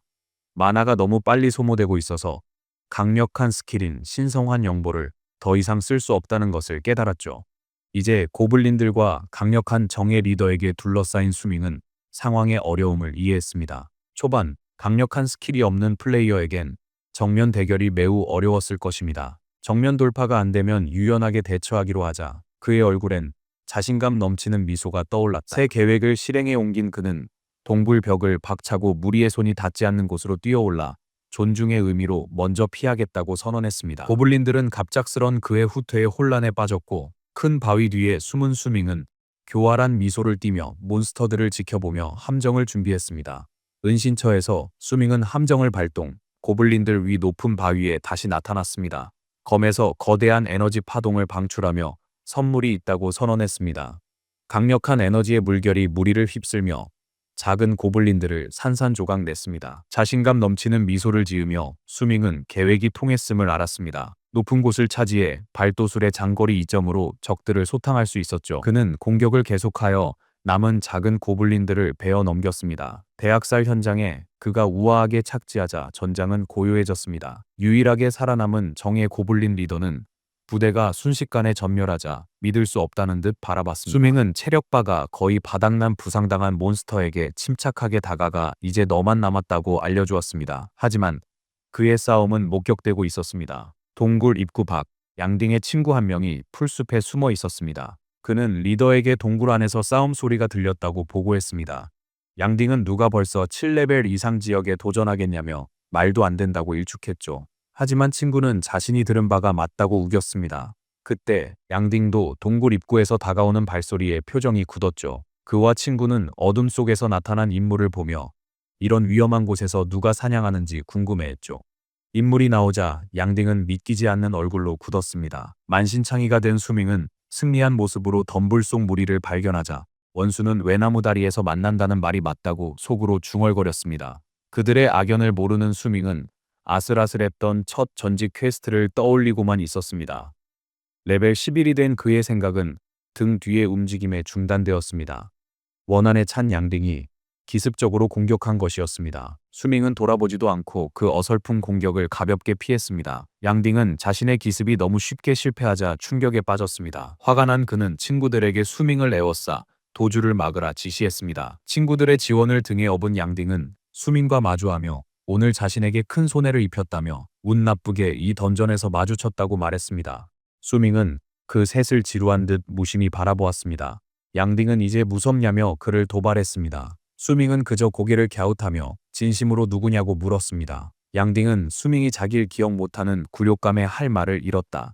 마나가 너무 빨리 소모되고 있어서 강력한 스킬인 신성한 영보를 더 이상 쓸 수 없다는 것을 깨달았죠. 이제 고블린들과 강력한 정의 리더에게 둘러싸인 수밍은 상황의 어려움을 이해했습니다. 초반 강력한 스킬이 없는 플레이어에겐 정면 대결이 매우 어려웠을 것입니다. 정면 돌파가 안 되면 유연하게 대처하기로 하자 그의 얼굴엔 자신감 넘치는 미소가 떠올랐다. 새 계획을 실행에 옮긴 그는 동굴 벽을 박차고 무리의 손이 닿지 않는 곳으로 뛰어올라 존중의 의미로 먼저 피하겠다고 선언했습니다. 고블린들은 갑작스런 그의 후퇴에 혼란에 빠졌고 큰 바위 뒤에 숨은 수밍은 교활한 미소를 띠며 몬스터들을 지켜보며 함정을 준비했습니다. 은신처에서 수밍은 함정을 발동, 고블린들 위 높은 바위에 다시 나타났습니다. 검에서 거대한 에너지 파동을 방출하며 선물이 있다고 선언했습니다. 강력한 에너지의 물결이 무리를 휩쓸며 작은 고블린들을 산산조각 냈습니다. 자신감 넘치는 미소를 지으며 수밍은 계획이 통했음을 알았습니다. 높은 곳을 차지해 발도술의 장거리 이점으로 적들을 소탕할 수 있었죠. 그는 공격을 계속하여 남은 작은 고블린들을 베어 넘겼습니다. 대학살 현장에 그가 우아하게 착지하자 전장은 고요해졌습니다. 유일하게 살아남은 정의 고블린 리더는 부대가 순식간에 전멸하자 믿을 수 없다는 듯 바라봤습니다. 수밍은 체력바가 거의 바닥난 부상당한 몬스터에게 침착하게 다가가 이제 너만 남았다고 알려주었습니다. 하지만 그의 싸움은 목격되고 있었습니다. 동굴 입구 밖 양딩의 친구 한 명이 풀숲에 숨어 있었습니다. 그는 리더에게 동굴 안에서 싸움 소리가 들렸다고 보고했습니다. 양딩은 누가 벌써 7레벨 이상 지역에 도전하겠냐며 말도 안 된다고 일축했죠. 하지만 친구는 자신이 들은 바가 맞다고 우겼습니다. 그때 양딩도 동굴 입구에서 다가오는 발소리에 표정이 굳었죠. 그와 친구는 어둠 속에서 나타난 인물을 보며 이런 위험한 곳에서 누가 사냥하는지 궁금해했죠. 인물이 나오자 양딩은 믿기지 않는 얼굴로 굳었습니다. 만신창이가 된 수밍은 승리한 모습으로 덤불 속 무리를 발견하자 원수는 외나무 다리에서 만난다는 말이 맞다고 속으로 중얼거렸습니다. 그들의 악연을 모르는 수밍은 아슬아슬했던 첫 전직 퀘스트를 떠올리고만 있었습니다. 레벨 11이 된 그의 생각은 등 뒤의 움직임에 중단되었습니다. 원한에 찬 양딩이 기습적으로 공격한 것이었습니다. 수밍은 돌아보지도 않고 그 어설픈 공격을 가볍게 피했습니다. 양딩은 자신의 기습이 너무 쉽게 실패하자 충격에 빠졌습니다. 화가 난 그는 친구들에게 수밍을 에워싸 도주를 막으라 지시했습니다. 친구들의 지원을 등에 업은 양딩은 수밍과 마주하며 오늘 자신에게 큰 손해를 입혔다며 운 나쁘게 이 던전에서 마주쳤다고 말했습니다. 수밍은 그 셋을 지루한 듯 무심히 바라보았습니다. 양딩은 이제 무섭냐며 그를 도발했습니다. 수밍은 그저 고개를 갸웃하며 진심으로 누구냐고 물었습니다. 양딩은 수밍이 자기를 기억 못하는 굴욕감에 할 말을 잃었다.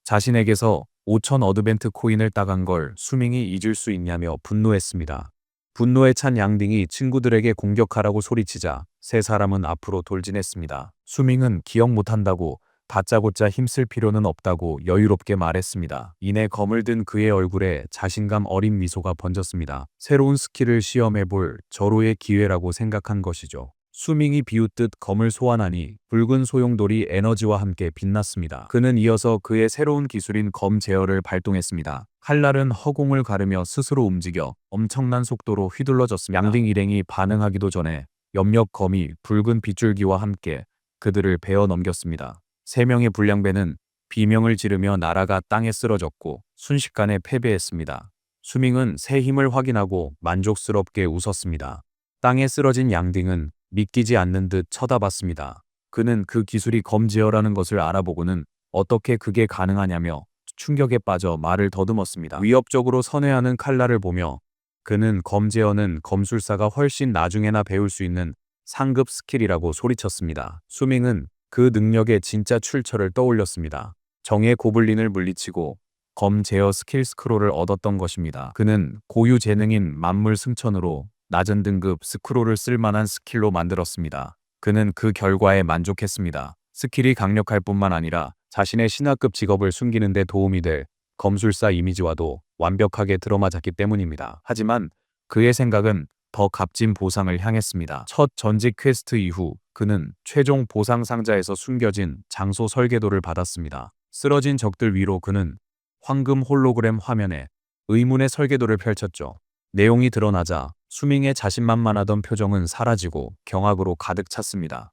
자신에게서 5,000 어드벤트 코인을 따간 걸 수밍이 잊을 수 있냐며 분노했습니다. 분노에 찬 양딩이 친구들에게 공격하라고 소리치자 세 사람은 앞으로 돌진했습니다. 수밍은 기억 못한다고 다짜고짜 힘쓸 필요는 없다고 여유롭게 말했습니다. 이내 검을 든 그의 얼굴에 자신감 어린 미소가 번졌습니다. 새로운 스킬을 시험해볼 절호의 기회라고 생각한 것이죠. 수밍이 비웃듯 검을 소환하니 붉은 소용돌이 에너지와 함께 빛났습니다. 그는 이어서 그의 새로운 기술인 검 제어를 발동했습니다. 칼날은 허공을 가르며 스스로 움직여 엄청난 속도로 휘둘러졌습니다. 양딩 일행이 반응하기도 전에 염력 검이 붉은 빗줄기와 함께 그들을 베어 넘겼습니다. 세 명의 불량배는 비명을 지르며 나라가 땅에 쓰러졌고 순식간에 패배했습니다. 수밍은 새 힘을 확인하고 만족스럽게 웃었습니다. 땅에 쓰러진 양딩은 믿기지 않는 듯 쳐다봤습니다. 그는 그 기술이 검제어라는 것을 알아보고는 어떻게 그게 가능하냐며 충격에 빠져 말을 더듬었습니다. 위협적으로 선회하는 칼날을 보며 그는 검제어는 검술사가 훨씬 나중에나 배울 수 있는 상급 스킬이라고 소리쳤습니다. 수밍은 그 능력의 진짜 출처를 떠올렸습니다. 정의 고블린을 물리치고 검 제어 스킬 스크롤을 얻었던 것입니다. 그는 고유 재능인 만물 승천으로 낮은 등급 스크롤을 쓸만한 스킬로 만들었습니다. 그는 그 결과에 만족했습니다. 스킬이 강력할 뿐만 아니라 자신의 신하급 직업을 숨기는 데 도움이 될 검술사 이미지와도 완벽하게 들어맞았기 때문입니다. 하지만 그의 생각은 더 값진 보상을 향했습니다. 첫 전직 퀘스트 이후 그는 최종 보상 상자에서 숨겨진 장소 설계도를 받았습니다. 쓰러진 적들 위로 그는 황금 홀로그램 화면에 의문의 설계도를 펼쳤죠. 내용이 드러나자 수밍의 자신만만하던 표정은 사라지고 경악으로 가득 찼습니다.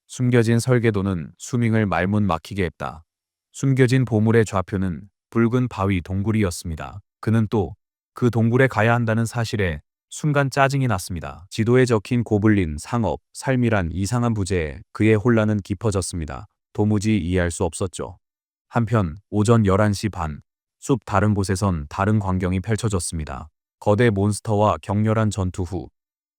숨겨진 설계도는 수밍을 말문 막히게 했다. 숨겨진 보물의 좌표는 붉은 바위 동굴이었습니다. 그는 또 그 동굴에 가야 한다는 사실에 순간 짜증이 났습니다. 지도에 적힌 고블린, 상업, 삶이란 이상한 부제에 그의 혼란은 깊어졌습니다. 도무지 이해할 수 없었죠. 한편 오전 11시 반, 숲 다른 곳에선 다른 광경이 펼쳐졌습니다. 거대 몬스터와 격렬한 전투 후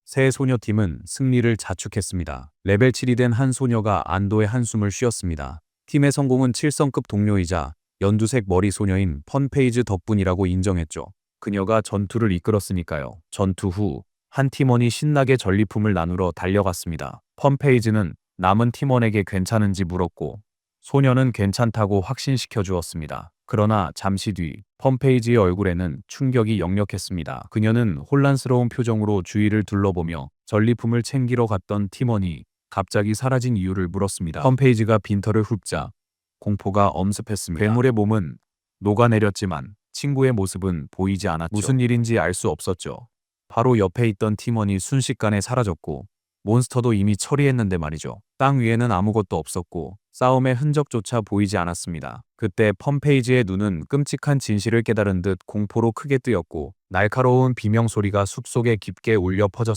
새 소녀팀은 승리를 자축했습니다. 레벨 7이 된 한 소녀가 안도의 한숨을 쉬었습니다. 팀의 성공은 7성급 동료이자 연두색 머리 소녀인 펀페이즈 덕분이라고 인정했죠. 그녀가 전투를 이끌었으니까요. 전투 후 한 팀원이 신나게 전리품을 나누러 달려갔습니다. 펀페이즈는 남은 팀원에게 괜찮은지 물었고 소녀는 괜찮다고 확신시켜 주었습니다. 그러나 잠시 뒤 펀페이지의 얼굴에는 충격이 역력했습니다. 그녀는 혼란스러운 표정으로 주위를 둘러보며 전리품을 챙기러 갔던 팀원이 갑자기 사라진 이유를 물었습니다. 펀페이지가 빈털을 훑자 공포가 엄습했습니다. 괴물의 몸은 녹아내렸지만 친구의 모습은 보이지 않았죠. 무슨 일인지 알 수 없었죠. 바로 옆에 있던 팀원이 순식간에 사라졌고 몬스터도 이미 처리했는데 말이죠. 땅 위에는 아무것도 없었고 싸움의 흔적조차 보이지 않았습니다. 그때 펀페이지의 눈은 끔찍한 진실을 깨달은 듯 공포로 크게 뜨였고 날카로운 비명소리가 숲속에 깊게 울려 퍼졌습니다.